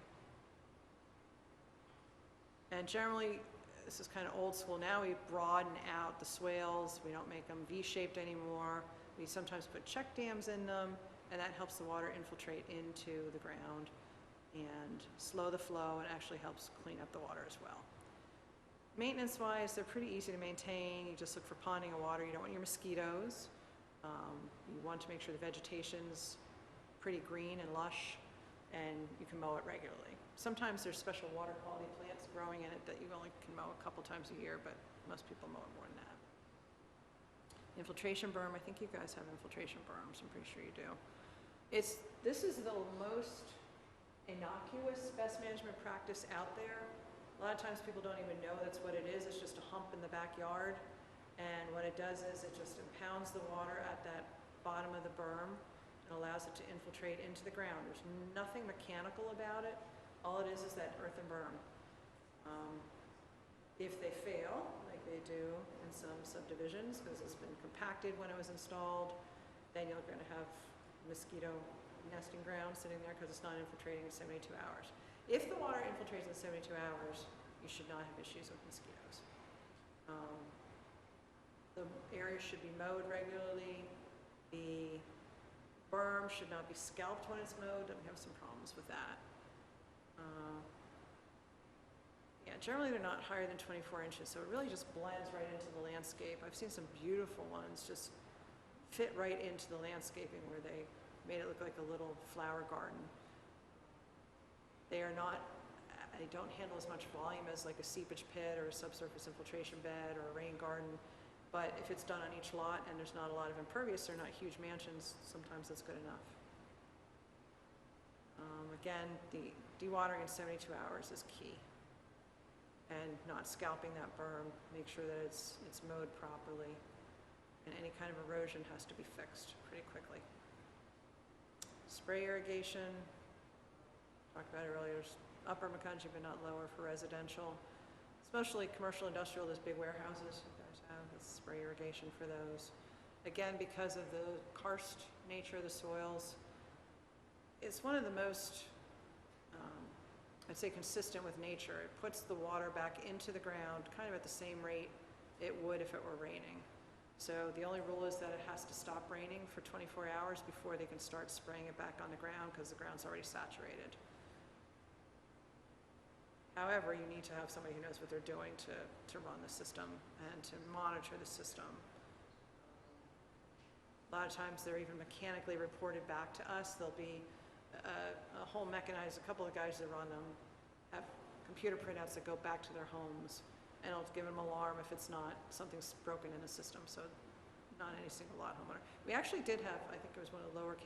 And generally, this is kind of old school. Now we broaden out the swales. We don't make them V-shaped anymore. We sometimes put check dams in them, and that helps the water infiltrate into the ground and slow the flow, and actually helps clean up the water as well. Maintenance-wise, they're pretty easy to maintain. You just look for ponding of water. You don't want your mosquitoes. You want to make sure the vegetation's pretty green and lush, and you can mow it regularly. Sometimes there's special water quality plants growing in it that you only can mow a couple times a year, but most people mow it more than that. Infiltration berm, I think you guys have infiltration berms. I'm pretty sure you do. This is the most innocuous best management practice out there. A lot of times people don't even know that's what it is. It's just a hump in the backyard. And what it does is it just impounds the water at that bottom of the berm and allows it to infiltrate into the ground. There's nothing mechanical about it. All it is that earthen berm. If they fail, like they do in some subdivisions, because it's been compacted when it was installed, then you're going to have mosquito nesting ground sitting there because it's not infiltrating in 72 hours. If the water infiltrates in 72 hours, you should not have issues with mosquitoes. The area should be mowed regularly. The berm should not be scalped when it's mowed. We have some problems with that. Yeah, generally they're not higher than 24 inches, so it really just blends right into the landscape. I've seen some beautiful ones just fit right into the landscaping where they made it look like a little flower garden. They don't handle as much volume as like a seepage pit or a subsurface infiltration bed or a rain garden, but if it's done on each lot and there's not a lot of impervious, they're not huge mansions, sometimes that's good enough. Again, the dewatering in 72 hours is key. And not scalping that berm, make sure that it's mowed properly, and any kind of erosion has to be fixed pretty quickly. Spray irrigation, talked about it earlier, there's upper Macungie but not lower for residential, especially commercial industrial. There's big warehouses you guys have, that's spray irrigation for those. Again, because of the karst nature of the soils, it's one of the most I'd say consistent with nature. It puts the water back into the ground kind of at the same rate it would if it were raining. So the only rule is that it has to stop raining for 24 hours before they can start spraying it back on the ground because the ground's already saturated. However, you need to have somebody who knows what they're doing to run the system and to monitor the system. A lot of times they're even mechanically reported back to us. There'll be a whole mechanized, a couple of guys that run them have computer printouts that go back to their homes, and it'll give them an alarm if it's not, something's broken in the system, so not any single lot homeowner. We actually did have, I think it was one of the lower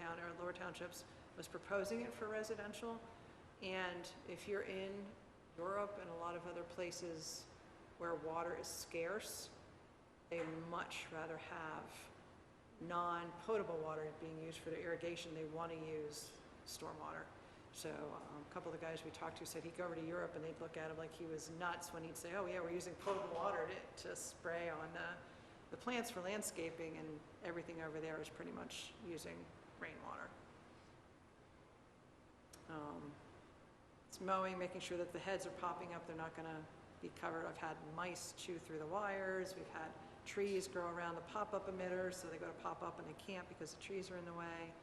townships was proposing it for residential, and if you're in Europe and a lot of other places where water is scarce, they much rather have non-potable water being used for the irrigation. They want to use stormwater. So a couple of the guys we talked to said he'd go over to Europe and they'd look at him like he was nuts when he'd say, oh yeah, we're using potable water to spray on the plants for landscaping, and everything over there is pretty much using rainwater. It's mowing, making sure that the heads are popping up, they're not going to be covered. I've had mice chew through the wires. We've had trees grow around the pop-up emitters, so they go to pop up and they can't because the trees are in the way.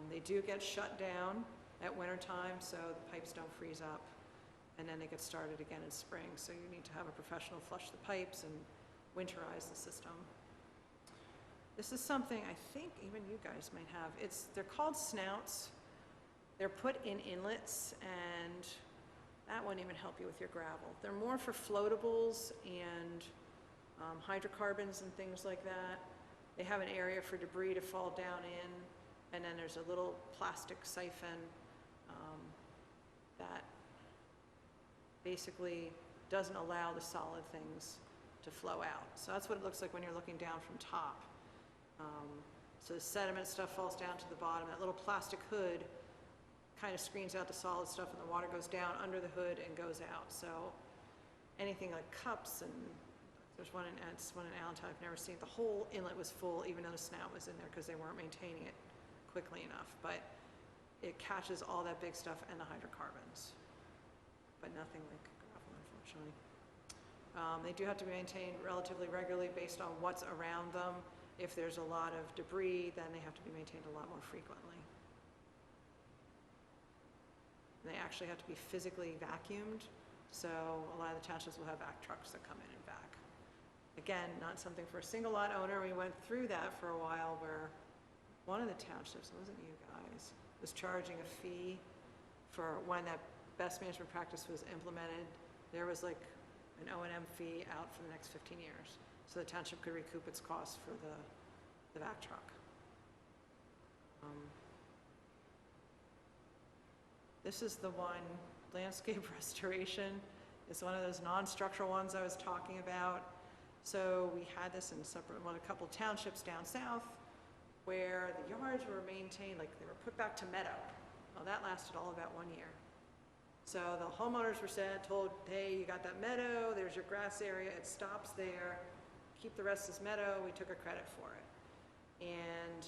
They do get shut down at winter time, so the pipes don't freeze up, and then they get started again in spring. So you need to have a professional flush the pipes and winterize the system. This is something I think even you guys might have. They're called snouts. They're put in inlets, and that won't even help you with your gravel. They're more for floatables and hydrocarbons and things like that. They have an area for debris to fall down in, and then there's a little plastic siphon that basically doesn't allow the solid things to flow out. So that's what it looks like when you're looking down from top. So the sediment stuff falls down to the bottom. That little plastic hood kind of screens out the solid stuff, and the water goes down under the hood and goes out. So anything like cups, and there's one in Allentown I've never seen. The whole inlet was full, even though the snout was in there, because they weren't maintaining it quickly enough. But it catches all that big stuff and the hydrocarbons, but nothing like gravel, unfortunately. They do have to be maintained relatively regularly based on what's around them. If there's a lot of debris, then they have to be maintained a lot more frequently. And they actually have to be physically vacuumed, so a lot of the townships will have vac trucks that come in and vac. Again, not something for a single lot owner. We went through that for a while where one of the townships, it wasn't you guys, was charging a fee for when that best management practice was implemented. There was like an O&M fee out for the next 15 years. So the township could recoup its costs for the vac truck. This is the one, landscape restoration. It's one of those non-structural ones I was talking about. So we had this in a couple townships down south where the yards were maintained, like they were put back to meadow. Well, that lasted all about 1 year. So the homeowners were told, hey, you got that meadow, there's your grass area, it stops there, keep the rest as meadow. We took a credit for it. And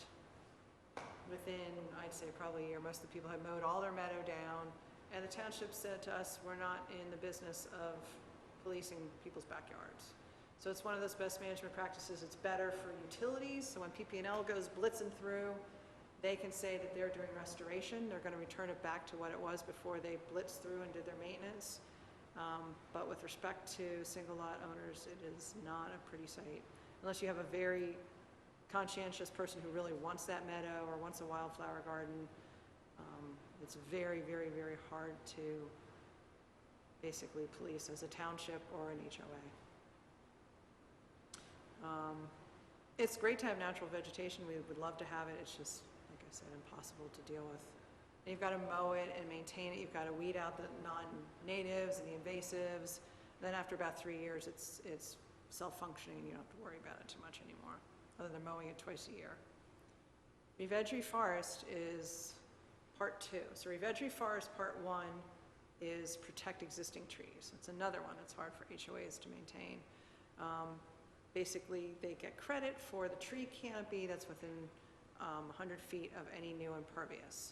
within, I'd say probably a year, most of the people had mowed all their meadow down, and the township said to us, we're not in the business of policing people's backyards. So it's one of those best management practices. It's better for utilities, so when PP&L goes blitzing through, they can say that they're doing restoration. They're going to return it back to what it was before they blitzed through and did their maintenance. But with respect to single lot owners, it is not a pretty sight, unless you have a very conscientious person who really wants that meadow or wants a wildflower garden. It's very, very, very hard to basically police as a township or an HOA. It's great to have natural vegetation. We would love to have it. It's just, like I said, impossible to deal with. And you've got to mow it and maintain it. You've got to weed out the non-natives and the invasives. Then after about 3 years, it's self-functioning and you don't have to worry about it too much anymore, other than mowing it twice a year. Revegery forest is part 2. So revegery forest part 1 is protect existing trees. It's another one that's hard for HOAs to maintain. Basically, they get credit for the tree canopy that's within 100 feet of any new impervious.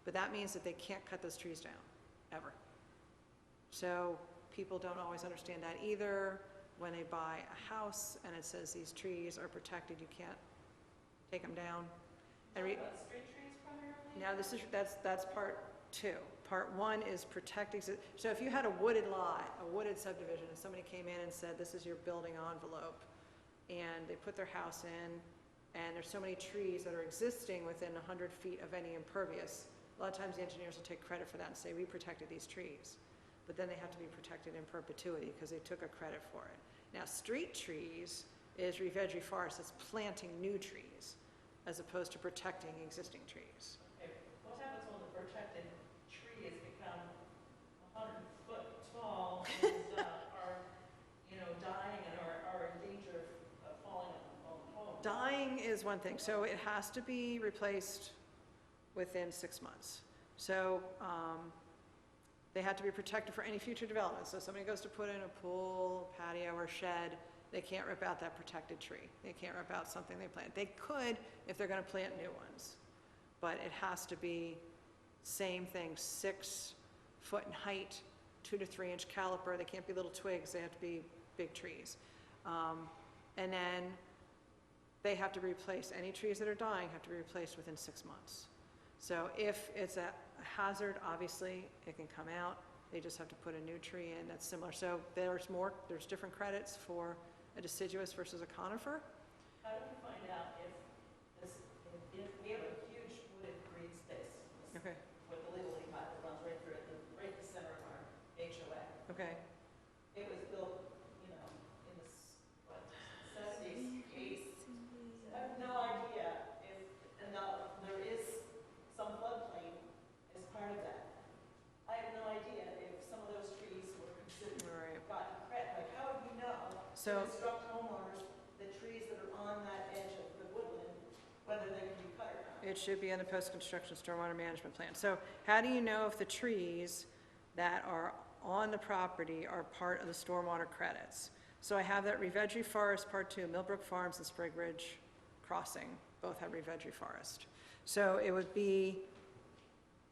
But that means that they can't cut those trees down, ever. So people don't always understand that either. When they buy a house and it says these trees are protected, you can't take them down. And Street trees primarily? now that's part 2. Part 1 is protecting. So if you had a wooded lot, a wooded subdivision, and somebody came in and said, this is your building envelope, and they put their house in, and there's so many trees that are existing within 100 feet of any impervious, a lot of times the engineers will take credit for that and say, we protected these trees. But then they have to be protected in perpetuity because they took a credit for it. Now, street trees is revegery forest. It's planting new trees as opposed to protecting existing trees. Okay. What happens when the protected trees become 100 foot tall and are, dying and are in danger of falling on the home? Dying is one thing. So it has to be replaced within 6 months. So they have to be protected for any future development. So if somebody goes to put in a pool, patio, or shed, they can't rip out that protected tree. They can't rip out something they plant. They could if they're going to plant new ones, but it has to be same thing, 6 foot in height, 2 to 3 inch caliper. They can't be little twigs. They have to be big trees. And then they have to be replaced. Any trees that are dying have to be replaced within 6 months. So if it's a hazard, obviously it can come out. They just have to put a new tree in that's similar. So there's different credits for a deciduous versus a conifer. How do we find out if it should be in the post-construction stormwater management plan. So how do you know if the trees that are on the property are part of the stormwater credits? So I have that Revedry Forest Part 2, Millbrook Farms and Sprague Ridge Crossing, both have Revedry Forest. So it would be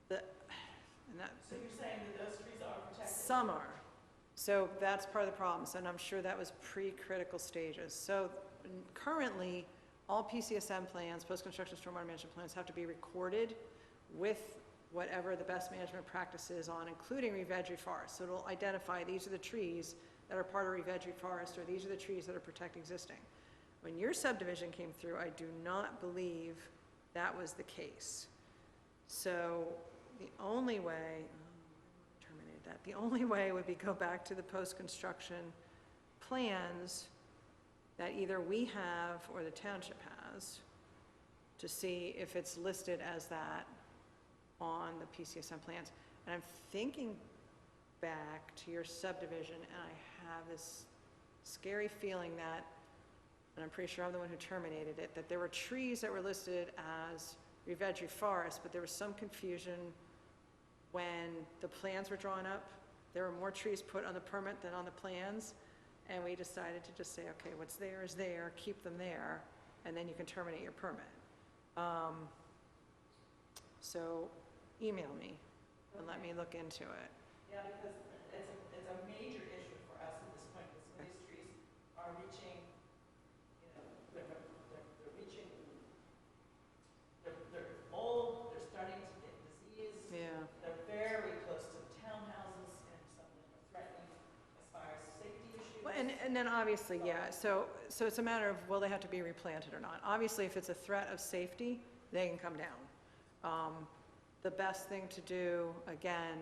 the, and that, So you're saying that those trees are protected? some are. So that's part of the problem, and I'm sure that was pre-critical stages. So currently, all PCSM plans, post-construction stormwater management plans, have to be recorded with whatever the best management practice is on, including Revedry Forest. So it'll identify these are the trees that are part of Revedry Forest, or these are the trees that are protect existing. When your subdivision came through, I do not believe that was the case. So the only way, terminated that, the only way would be go back to the post-construction plans that either we have or the township has to see if it's listed as that on the PCSM plans. And I'm thinking back to your subdivision, and I have this scary feeling that, and I'm pretty sure I'm the one who terminated it, that there were trees that were listed as Revedry Forest, but there was some confusion when the plans were drawn up. There were more trees put on the permit than on the plans, and we decided to just say, okay, what's there is there, keep them there, and then you can terminate your permit. So email me and let me look into it. Yeah, because it's a major issue for us at this point, because some of these trees are reaching, you know, they're reaching, they're old, they're starting to get disease. Yeah. They're very close to townhouses, and some of them are threatening as far as safety issues. Well, and then obviously, yeah, so it's a matter of will they have to be replanted or not. Obviously, if it's a threat of safety, they can come down. The best thing to do, again,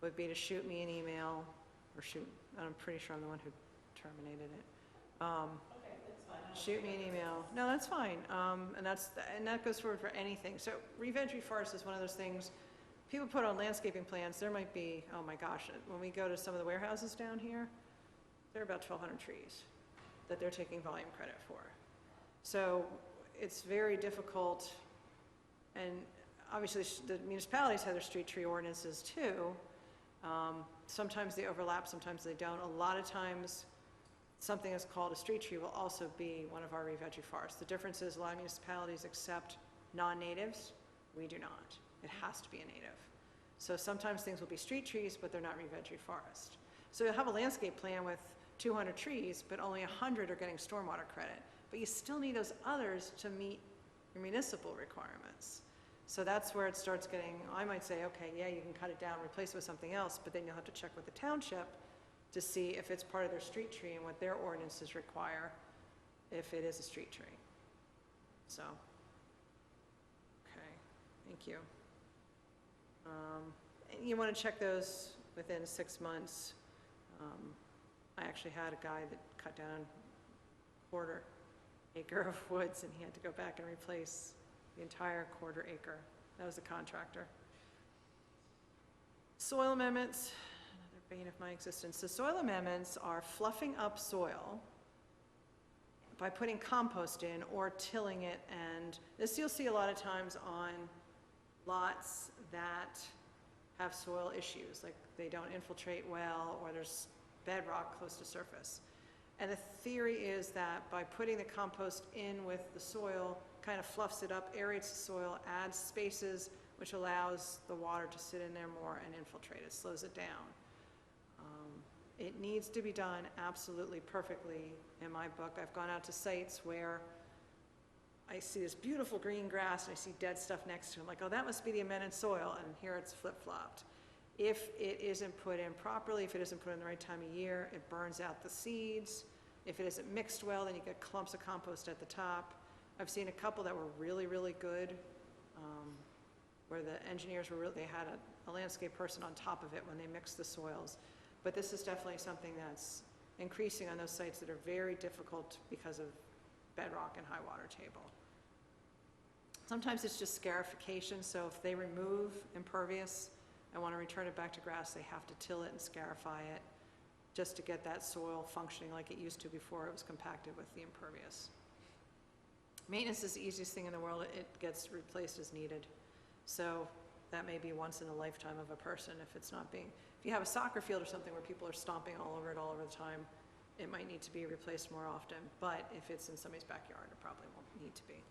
would be to shoot me an email, or I'm pretty sure I'm the one who terminated it. Okay, that's fine. Shoot me an email. No, that's fine. And that goes forward for anything. So Revedry Forest is one of those things, people put on landscaping plans, there might be, oh my gosh, when we go to some of the warehouses down here, there are about 1,200 trees that they're taking volume credit for. So it's very difficult, and obviously the municipalities have their street tree ordinances too. Sometimes they overlap, sometimes they don't. A lot of times, something that's called a street tree will also be one of our Revedry forests. The difference is a lot of municipalities accept non-natives. We do not. It has to be a native. So sometimes things will be street trees, but they're not Revedry forest. So you'll have a landscape plan with 200 trees, but only 100 are getting stormwater credit. But you still need those others to meet your municipal requirements. So that's where it starts getting, I might say, okay, yeah, you can cut it down, replace it with something else, but then you'll have to check with the township to see if it's part of their street tree and what their ordinances require if it is a street tree. So, okay, thank you. And you want to check those within 6 months. I actually had a guy that cut down a 1/4 acre of woods, and he had to go back and replace the entire 1/4 acre. That was the contractor. Soil amendments, another bane of my existence. So soil amendments are fluffing up soil by putting compost in or tilling it, and this you'll see a lot of times on lots that have soil issues, like they don't infiltrate well or there's bedrock close to surface. And the theory is that by putting the compost in with the soil, kind of fluffs it up, aerates the soil, adds spaces, which allows the water to sit in there more and infiltrate it, slows it down. It needs to be done absolutely perfectly in my book. I've gone out to sites where I see this beautiful green grass and I see dead stuff next to it. I'm like, oh, that must be the amended soil, and here it's flip-flopped. If it isn't put in properly, if it isn't put in the right time of year, it burns out the seeds. If it isn't mixed well, then you get clumps of compost at the top. I've seen a couple that were really, really good, where the engineers were really, they had a landscape person on top of it when they mixed the soils. But this is definitely something that's increasing on those sites that are very difficult because of bedrock and high water table. Sometimes it's just scarification, so if they remove impervious and want to return it back to grass, they have to till it and scarify it just to get that soil functioning like it used to before it was compacted with the impervious. Maintenance is the easiest thing in the world. It gets replaced as needed. So that may be once in a lifetime of a person if it's not being, if you have a soccer field or something where people are stomping all over the time, it might need to be replaced more often. But if it's in somebody's backyard, it probably won't need to be.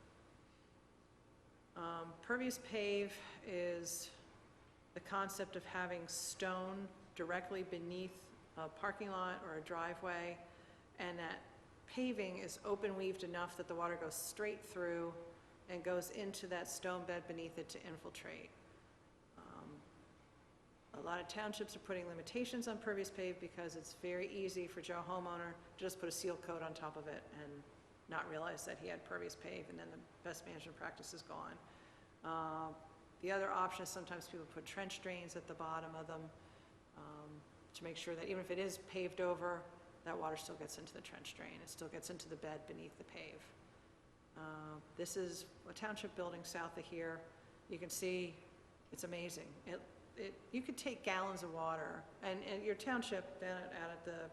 Pervious pave is the concept of having stone directly beneath a parking lot or a driveway, and that paving is open weaved enough that the water goes straight through and goes into that stone bed beneath it to infiltrate. A lot of townships are putting limitations on pervious pave because it's very easy for Joe homeowner to just put a seal coat on top of it and not realize that he had pervious pave, and then the best management practice is gone. The other option is sometimes people put trench drains at the bottom of them to make sure that even if it is paved over, that water still gets into the trench drain. It still gets into the bed beneath the pave. This is a township building south of here. You can see it's amazing. You could take gallons of water, and your township down at the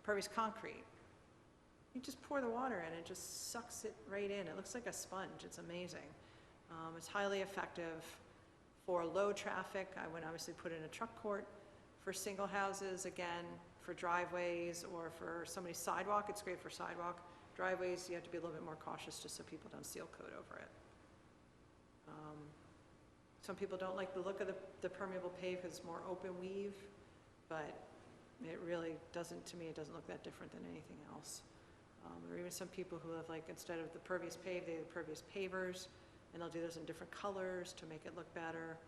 pervious concrete, you just pour the water in, it just sucks it right in. It looks like a sponge. It's amazing. It's highly effective for low traffic. I would obviously put in a truck court. For single houses, again, for driveways or for somebody's sidewalk, it's great for sidewalk. Driveways, you have to be a little bit more cautious just so people don't seal coat over it. Some people don't like the look of the permeable pave because it's more open weave, but it really doesn't, to me, it doesn't look that different than anything else. There are even some people who have, like, instead of the pervious pave, they have pervious pavers, and they'll do those in different colors to make it look better.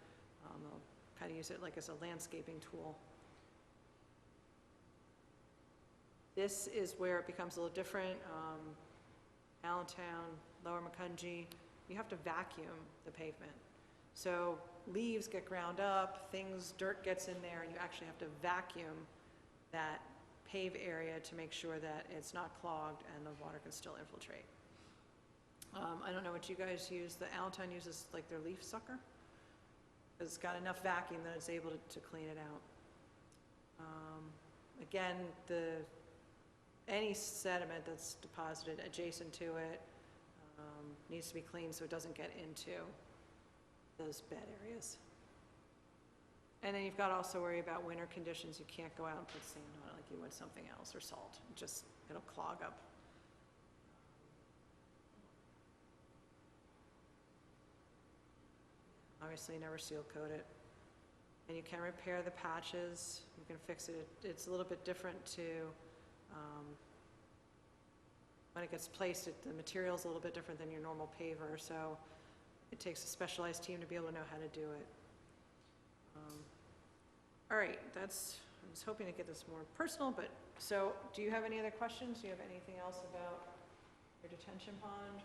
They'll kind of use it like as a landscaping tool. This is where it becomes a little different. Allentown, Lower Macungie, you have to vacuum the pavement. So leaves get ground up, dirt gets in there, and you actually have to vacuum that pave area to make sure that it's not clogged and the water can still infiltrate. I don't know what you guys use. The Allentown uses like their leaf sucker. It's got enough vacuum that it's able to clean it out. Again, any sediment that's deposited adjacent to it needs to be cleaned so it doesn't get into those bed areas. And then you've got to also worry about winter conditions. You can't go out and put sand on it like you would something else, or salt. It'll clog up. Obviously, never seal coat it. And you can repair the patches. You can fix it. It's a little bit different when it gets placed, the material's a little bit different than your normal paver, so it takes a specialized team to be able to know how to do it. All right, I was hoping to get this more personal, but so do you have any other questions? Do you have anything else about your detention pond?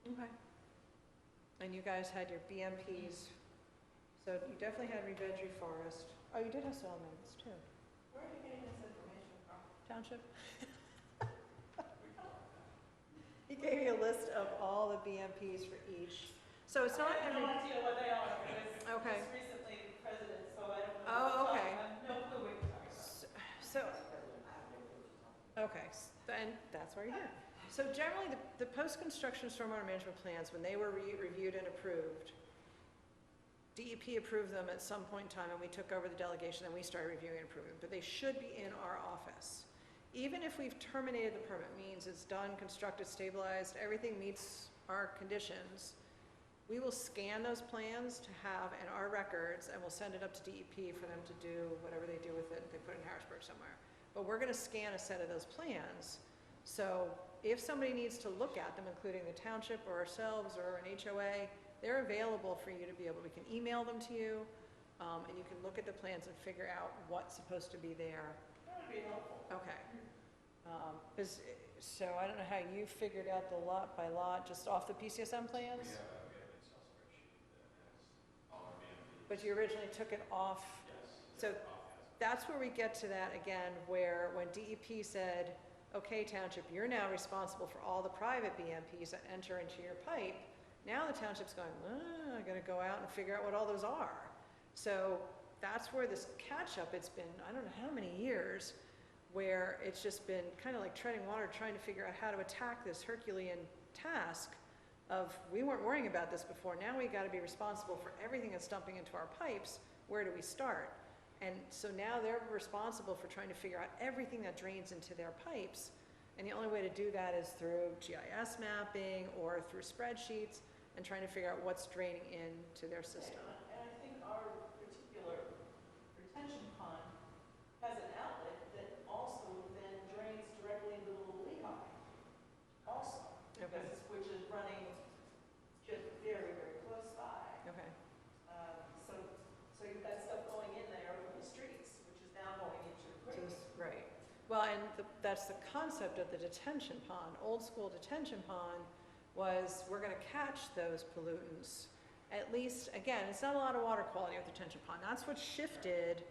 Okay. And you guys had your BMPs, so you definitely had reveg reforest. Oh, you did have soil amendments too. Where are you getting this information from? Township. He gave me a list of all the BMPs for each. So it's not I have every. no idea what they are. I was Okay. just recently president, so I don't know. Oh, okay. I have no clue what you're talking about. So, okay, then that's why you're here. So generally, the post-construction stormwater management plans, when they were reviewed and approved, DEP approved them at some point in time, and we took over the delegation, and we started reviewing and approving, but they should be in our office. Even if we've terminated the permit, means it's done, constructed, stabilized, everything meets our conditions, we will scan those plans to have in our records, and we'll send it up to DEP for them to do whatever they do with it. They put it in Harrisburg somewhere. But we're gonna scan a set of those plans, so if somebody needs to look at them, including the township or ourselves or an HOA, they're available for you to be able, we can email them to you, and you can look at the plans and figure out what's supposed to be there. That would be helpful. Okay. So I don't know how you figured out the lot by lot, just off the PCSM plans? We have an Excel spreadsheet that has all our BMPs. But you originally took it off? Yes. So that's where we get to that again, where when DEP said, okay, township, you're now responsible for all the private BMPs that enter into your pipe, now the township's going, I gotta go out and figure out what all those are. So that's where this catch-up, it's been, I don't know how many years, where it's just been kind of like treading water, trying to figure out how to attack this Herculean task of, we weren't worrying about this before, now we got to be responsible for everything that's dumping into our pipes. Where do we start? And so now they're responsible for trying to figure out everything that drains into their pipes. And the only way to do that is through GIS mapping or through spreadsheets and trying to figure out what's draining into their system. And I think our particular retention pond has an outlet that also then drains directly into the little lehigh also. Okay. Which is running just very, very close by. Okay. So you've got stuff going in there from the streets, which is now going into the creek. Right. Well, and that's the concept of the detention pond. Old school detention pond was, we're going to catch those pollutants. At least, again, it's not a lot of water quality with detention pond. That's what shifted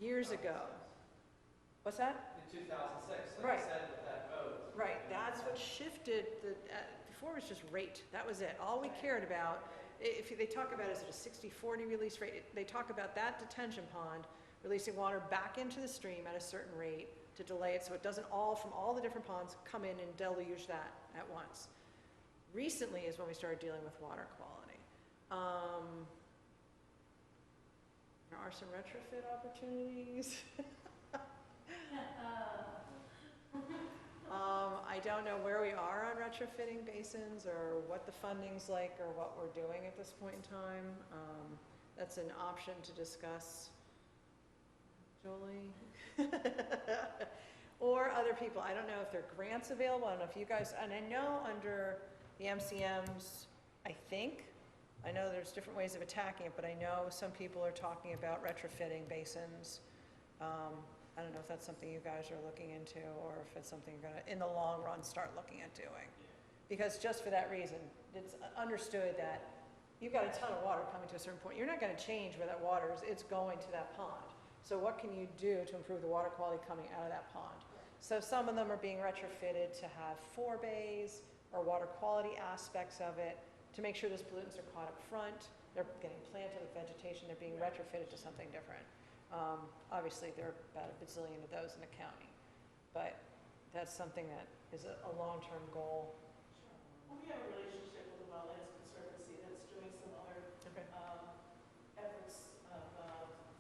years ago. What's that? In 2006, like Right. I said, with that vote. Right, that's what shifted before it was just rate, that was it. All we cared about, if they talk about, is it a 60-40 release rate? They talk about that detention pond releasing water back into the stream at a certain rate to delay it so it doesn't all, from all the different ponds, come in and deluge that at once. Recently is when we started dealing with water quality. There are some retrofit opportunities. I don't know where we are on retrofitting basins or what the funding's like or what we're doing at this point in time. That's an option to discuss. Jolie? Or other people. I don't know if there are grants available. I don't know if you guys, and I know under the MCMs, I know there's different ways of attacking it, but I know some people are talking about retrofitting basins. I don't know if that's something you guys are looking into or if it's something you're gonna, in the long run, start looking at doing. Because just for that reason, it's understood that you've got a ton of water coming to a certain point. You're not gonna change where that water is, it's going to that pond. So what can you do to improve the water quality coming out of that pond? So some of them are being retrofitted to have forebays or water quality aspects of it to make sure those pollutants are caught up front. They're getting planted with vegetation, they're being retrofitted to something different. Obviously, there are about a bazillion of those in the county, but that's something that is a long-term goal. Well, we have a relationship with the Wetlands Conservancy that's doing some other efforts of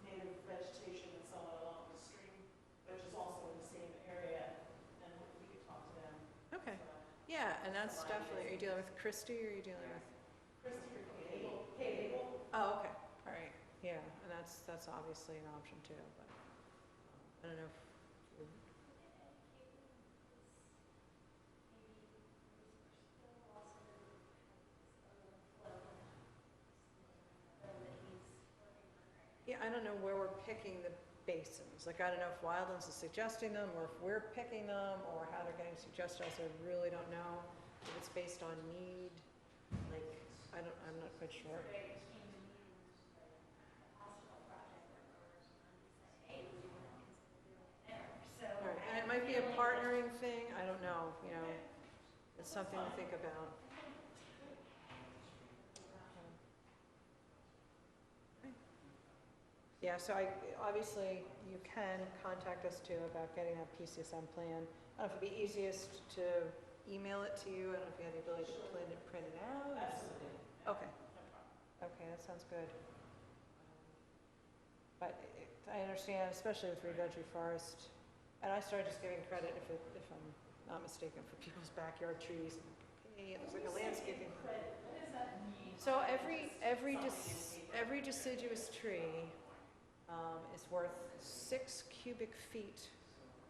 native vegetation and so on along the stream, which is also in the same area, and we could talk to them. Okay. Yeah, and that's definitely, are you dealing with Christie or are you dealing with? Christie or Kate Abel? Oh, okay, all right, yeah, and that's obviously an option too, but I don't know if. Yeah, I don't know where we're picking the basins. Like, I don't know if Wildlands is suggesting them, or if we're picking them, or how they're getting suggested. I really don't know if it's based on need. Like, I'm not quite sure. Right. And it might be a partnering thing. I don't know. You know, it's something to think about. Yeah, so obviously you can contact us too about getting that PCSM plan. I don't know if it'd be easiest to email it to you. I don't know if you have the ability to print it out. Absolutely. Okay. Okay, that sounds good. But I understand, especially with Reveg Reforest, and I started just giving credit, if I'm not mistaken, for people's backyard trees. Hey, it looks like a landscaping. What does that mean? So every deciduous tree is worth 6 cubic feet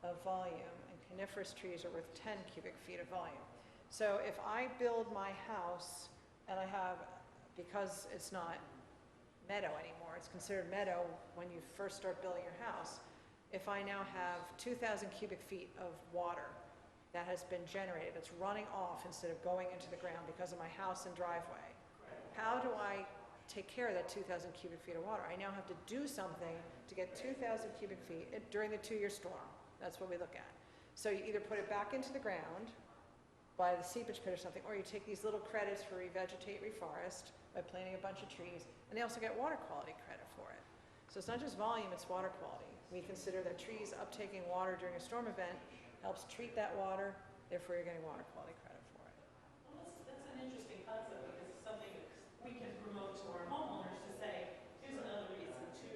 of volume, and coniferous trees are worth 10 cubic feet of volume. So if I build my house and I have, because it's not meadow anymore, it's considered meadow when you first start building your house, if I now have 2,000 cubic feet of water that has been generated, that's running off instead of going into the ground because of my house and driveway, how do I take care of that 2,000 cubic feet of water? I now have to do something to get 2,000 cubic feet during the 2-year storm. That's what we look at. So you either put it back into the ground by the seepage pit or something, or you take these little credits for revegetate, reforest by planting a bunch of trees, and they also get water quality credit for it. So it's not just volume, it's water quality. We consider that trees uptaking water during a storm event helps treat that water, therefore you're getting water quality credit for it. Well, that's an interesting concept, because it's something we can promote to our homeowners to say, here's another reason to,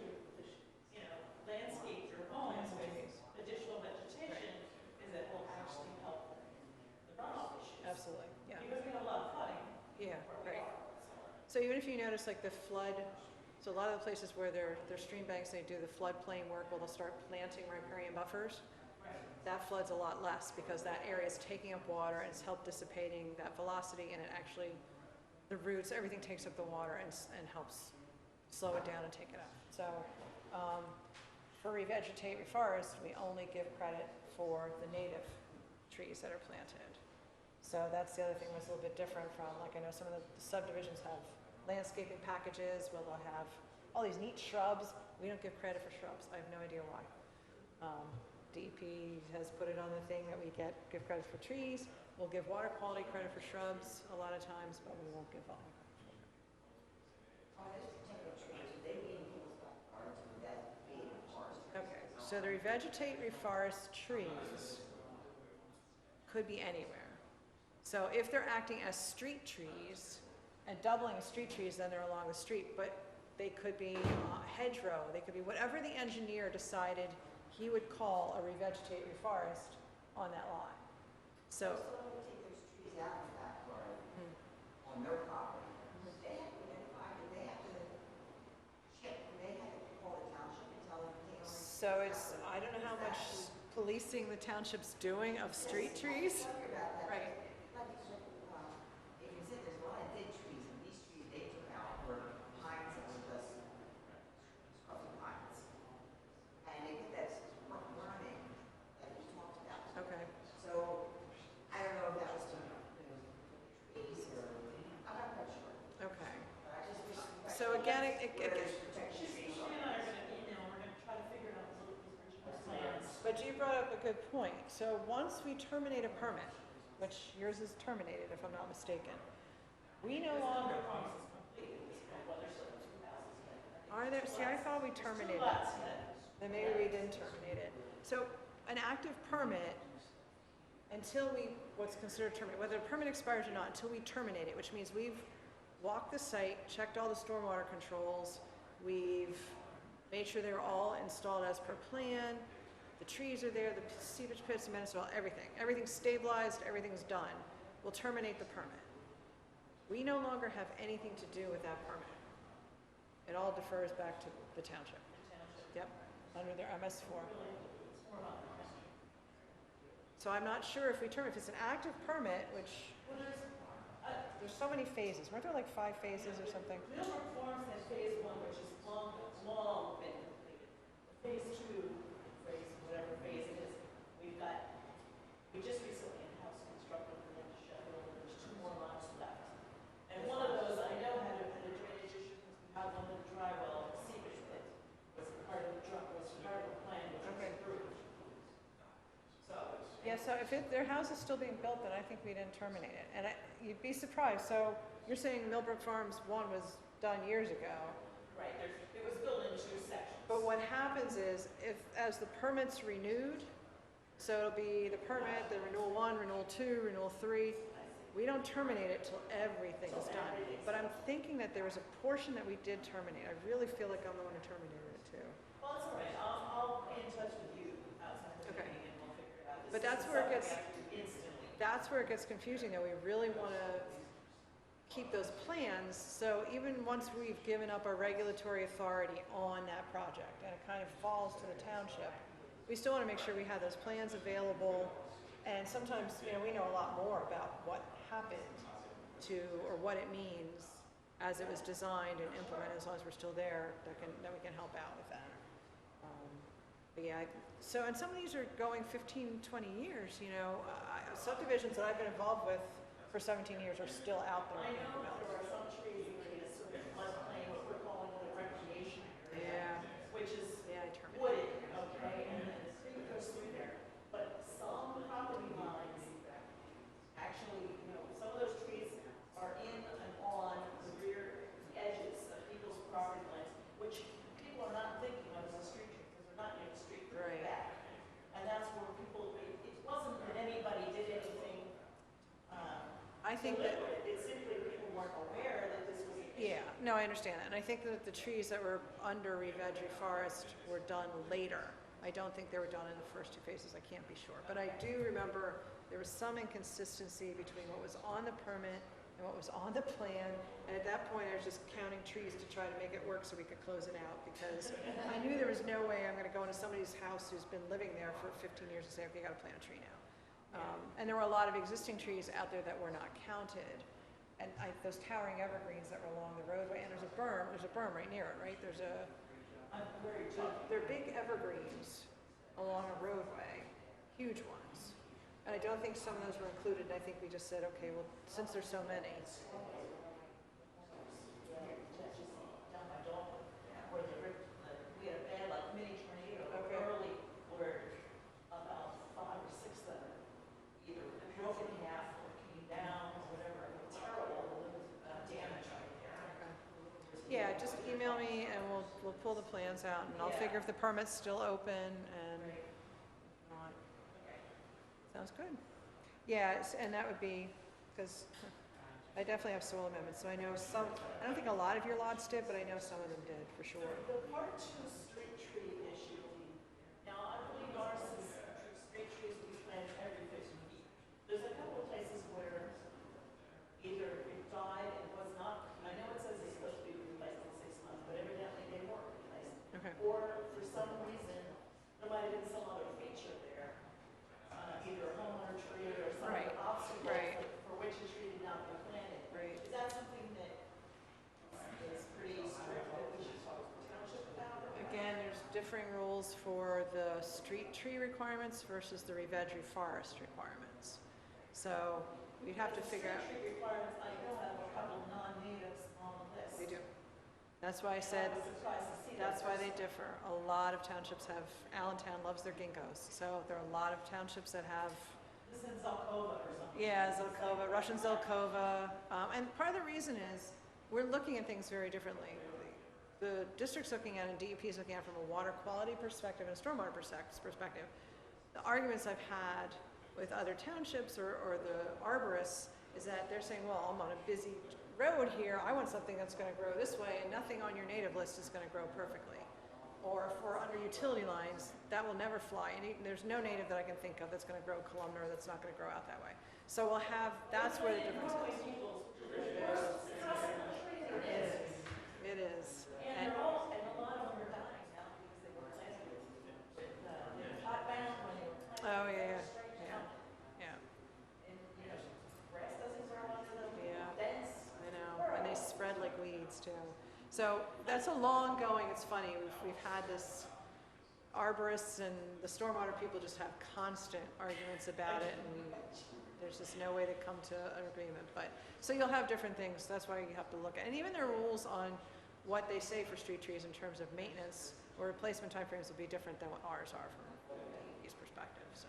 landscape your home with additional vegetation, is that will actually help the runoff issues. Absolutely, yeah. Because we have a lot of flooding Yeah, where we right. are. So even if you notice like the flood, so a lot of the places where they're stream banks, they do the floodplain work, where they'll start planting riparian buffers. That floods a lot less because that area is taking up water and it's helped dissipating that velocity, and it actually, the roots, everything takes up the water and helps slow it down and take it up. So for revegetate, reforest, we only give credit for the native trees that are planted. So that's the other thing that's a little bit different from, like, I know some of the subdivisions have landscaping packages where they'll have all these neat shrubs. We don't give credit for shrubs. I have no idea why. DEP has put it on the thing that we give credit for trees. We'll give water quality credit for shrubs a lot of times, but we won't give volume. Okay, so the revegetate, reforest trees could be anywhere. So if they're acting as street trees and doubling as street trees, then they're along the street, but they could be hedgerow, they could be whatever the engineer decided he would call a revegetate, reforest on that lot. So, someone would take those trees out of that yard on their property. They have to identify, they have to check, they have to call the township and tell them to take over. so it's, I don't know how much policing the township's doing of street trees. Sorry about that. Right. Like, if you said there's a lot of dead trees, and these trees they took out were pines that were just scruffy pines. And they did that running that we talked about. Okay, So, I don't know if that was to, trees or, I'm not quite sure. okay. But I just wish. So again, Where there's protection trees She on and I it. are gonna, we're gonna try to figure out these original plans. But you brought up a good point. So once we terminate a permit, which yours is terminated if I'm not mistaken, we no longer, are there, see, I thought we terminated it. Then maybe we didn't terminate it. So an active permit, until we, what's considered terminate, whether the permit expires or not, until we terminate it, which means we've walked the site, checked all the stormwater controls, we've made sure they're all installed as per plan, the trees are there, the seepage pits, the manifold, everything. Everything's stabilized, everything's done. We'll terminate the permit. We no longer have anything to do with that permit. It all defers back to the township. Yep, under their MS4. So I'm not sure if we if it's an active permit, which, there's so many phases. Weren't there like 5 phases or something? Millbrook Farms has phase 1, which is long been completed. Phase 2, whatever phase it is, we just recently in-house constructed the end of Sheffield, and there's 2 more lots left. And one of those I know had a drainage issue, because we had one of the dry well, seepage pit, was part of the plan, which was Okay. approved. So. Yeah, so if their house is still being built, then I think we didn't terminate it. And you'd be surprised. So you're saying Millbrook Farms 1 was done years ago. Right, it was built in 2 sections. But what happens is, as the permit's renewed, so it'll be the permit, the renewal 1, renewal 2, renewal 3, we don't terminate it till everything is done. But I'm thinking that there was a portion that we did terminate. I really feel like I'm the one who terminated it too. Well, it's all right, I'll be in touch with you outside the Okay. meeting and we'll figure it out. But This that's isn't where it something gets- we have to do instantly. That's where it gets confusing, that we really want to keep those plans, so even once we've given up our regulatory authority on that project, and it kind of falls to the township, we still want to make sure we have those plans available, and sometimes, we know a lot more about what happened to, or what it means as it was designed and implemented, as long as we're still there, that we can help out with that. But yeah, so, and some of these are going 15, 20 years, subdivisions that I've been involved with for 17 years are still out there. I know that there are some trees where it is sort of floodplain, what we're calling a recreation area. Yeah. Which is Yeah, I terminated. wooded, okay, and then the street goes through there. But some property lines, actually, some of those trees are in and on the rear edges of people's property lines, which people are not thinking of as a street tree, because they're not near the street. I think that, It's simply people weren't aware that this was. yeah, no, I understand that. And I think that the trees that were under re-veg forest were done later. I don't think they were done in the first two phases, I can't be sure. But I do remember there was some inconsistency between what was on the permit and what was on the plan. And at that point, I was just counting trees to try to make it work so we could close it out, because I knew there was no way I'm gonna go into somebody's house who's been living there for 15 years and say, okay, you gotta plant a tree now. And there were a lot of existing trees out there that were not counted. And those towering evergreens that were along the roadway, and there's a berm right near it, right? They're big evergreens along a roadway, huge ones. And I don't think some of those were included, and I think we just said, okay, well, since there's so many. Down my dog, where we had a bad, like, mini tornado Okay. early, where about 5 or 6 of them either broke in half or came down or whatever. It was terrible damage right there. Yeah, just email me and we'll pull the plans out, and I'll figure if the permit's still open and Right. if not. Sounds good. Yeah, and that would be, because I definitely have soil amendments, so I know some, I don't think a lot of your lots did, but I know some of them did, for sure. The part 2 street tree issue, now I believe ours is street trees we plant every 50 feet. There's a couple of places where either it died and was not, I know it says it's supposed to be replaced in 6 months, but evidently they weren't replaced. Okay. Or for some reason, there might have been some other feature there, either a homeowner tree or some Right, other obstacle right. for which a tree did not get planted. Right. Is that something that is pretty strict that we should talk to the township about? Again, there's differing rules for the street tree requirements versus the re-veg forest requirements. So we'd have to figure out. The street tree requirements, I know have a couple non-natives on the list. They do. That's why I said, I was surprised to see that. that's why they differ. A lot of townships have, Allentown loves their ginkgos, so there are a lot of townships that have, This is in Zelkova or something. yeah, Zelkova, Russian Zelkova. And part of the reason is, we're looking at things very differently. The district's looking at it, and DEP is looking at it from a water quality perspective and a stormwater perspective. The arguments I've had with other townships or the arborists is that they're saying, well, I'm on a busy road here, I want something that's gonna grow this way, and nothing on your native list is gonna grow perfectly. Or if we're under utility lines, that will never fly, and there's no native that I can think of that's gonna grow columnar, that's not gonna grow out that way. So we'll have, that's where the difference is. It is. And they're all, and a lot of them are dying now because they were planted. They were hot bound when they were planted. Oh, yeah, Straight yeah, down. yeah, And, grass doesn't grow under them. Yeah. Dense. I know, and they spread like weeds too. So that's a long going, it's funny, we've had this, arborists and the stormwater people just have constant arguments about it, and there's just no way to come to an agreement. But, so you'll have different things, that's why you have to look at, and even their rules on what they say for street trees in terms of maintenance or replacement timeframes will be different than what ours are from DEP's perspective, so.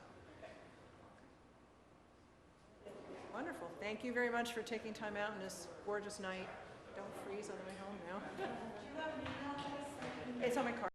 Wonderful, thank you very much for taking time out on this gorgeous night. Don't freeze on the way home now. Do you have an email address? It's on my card.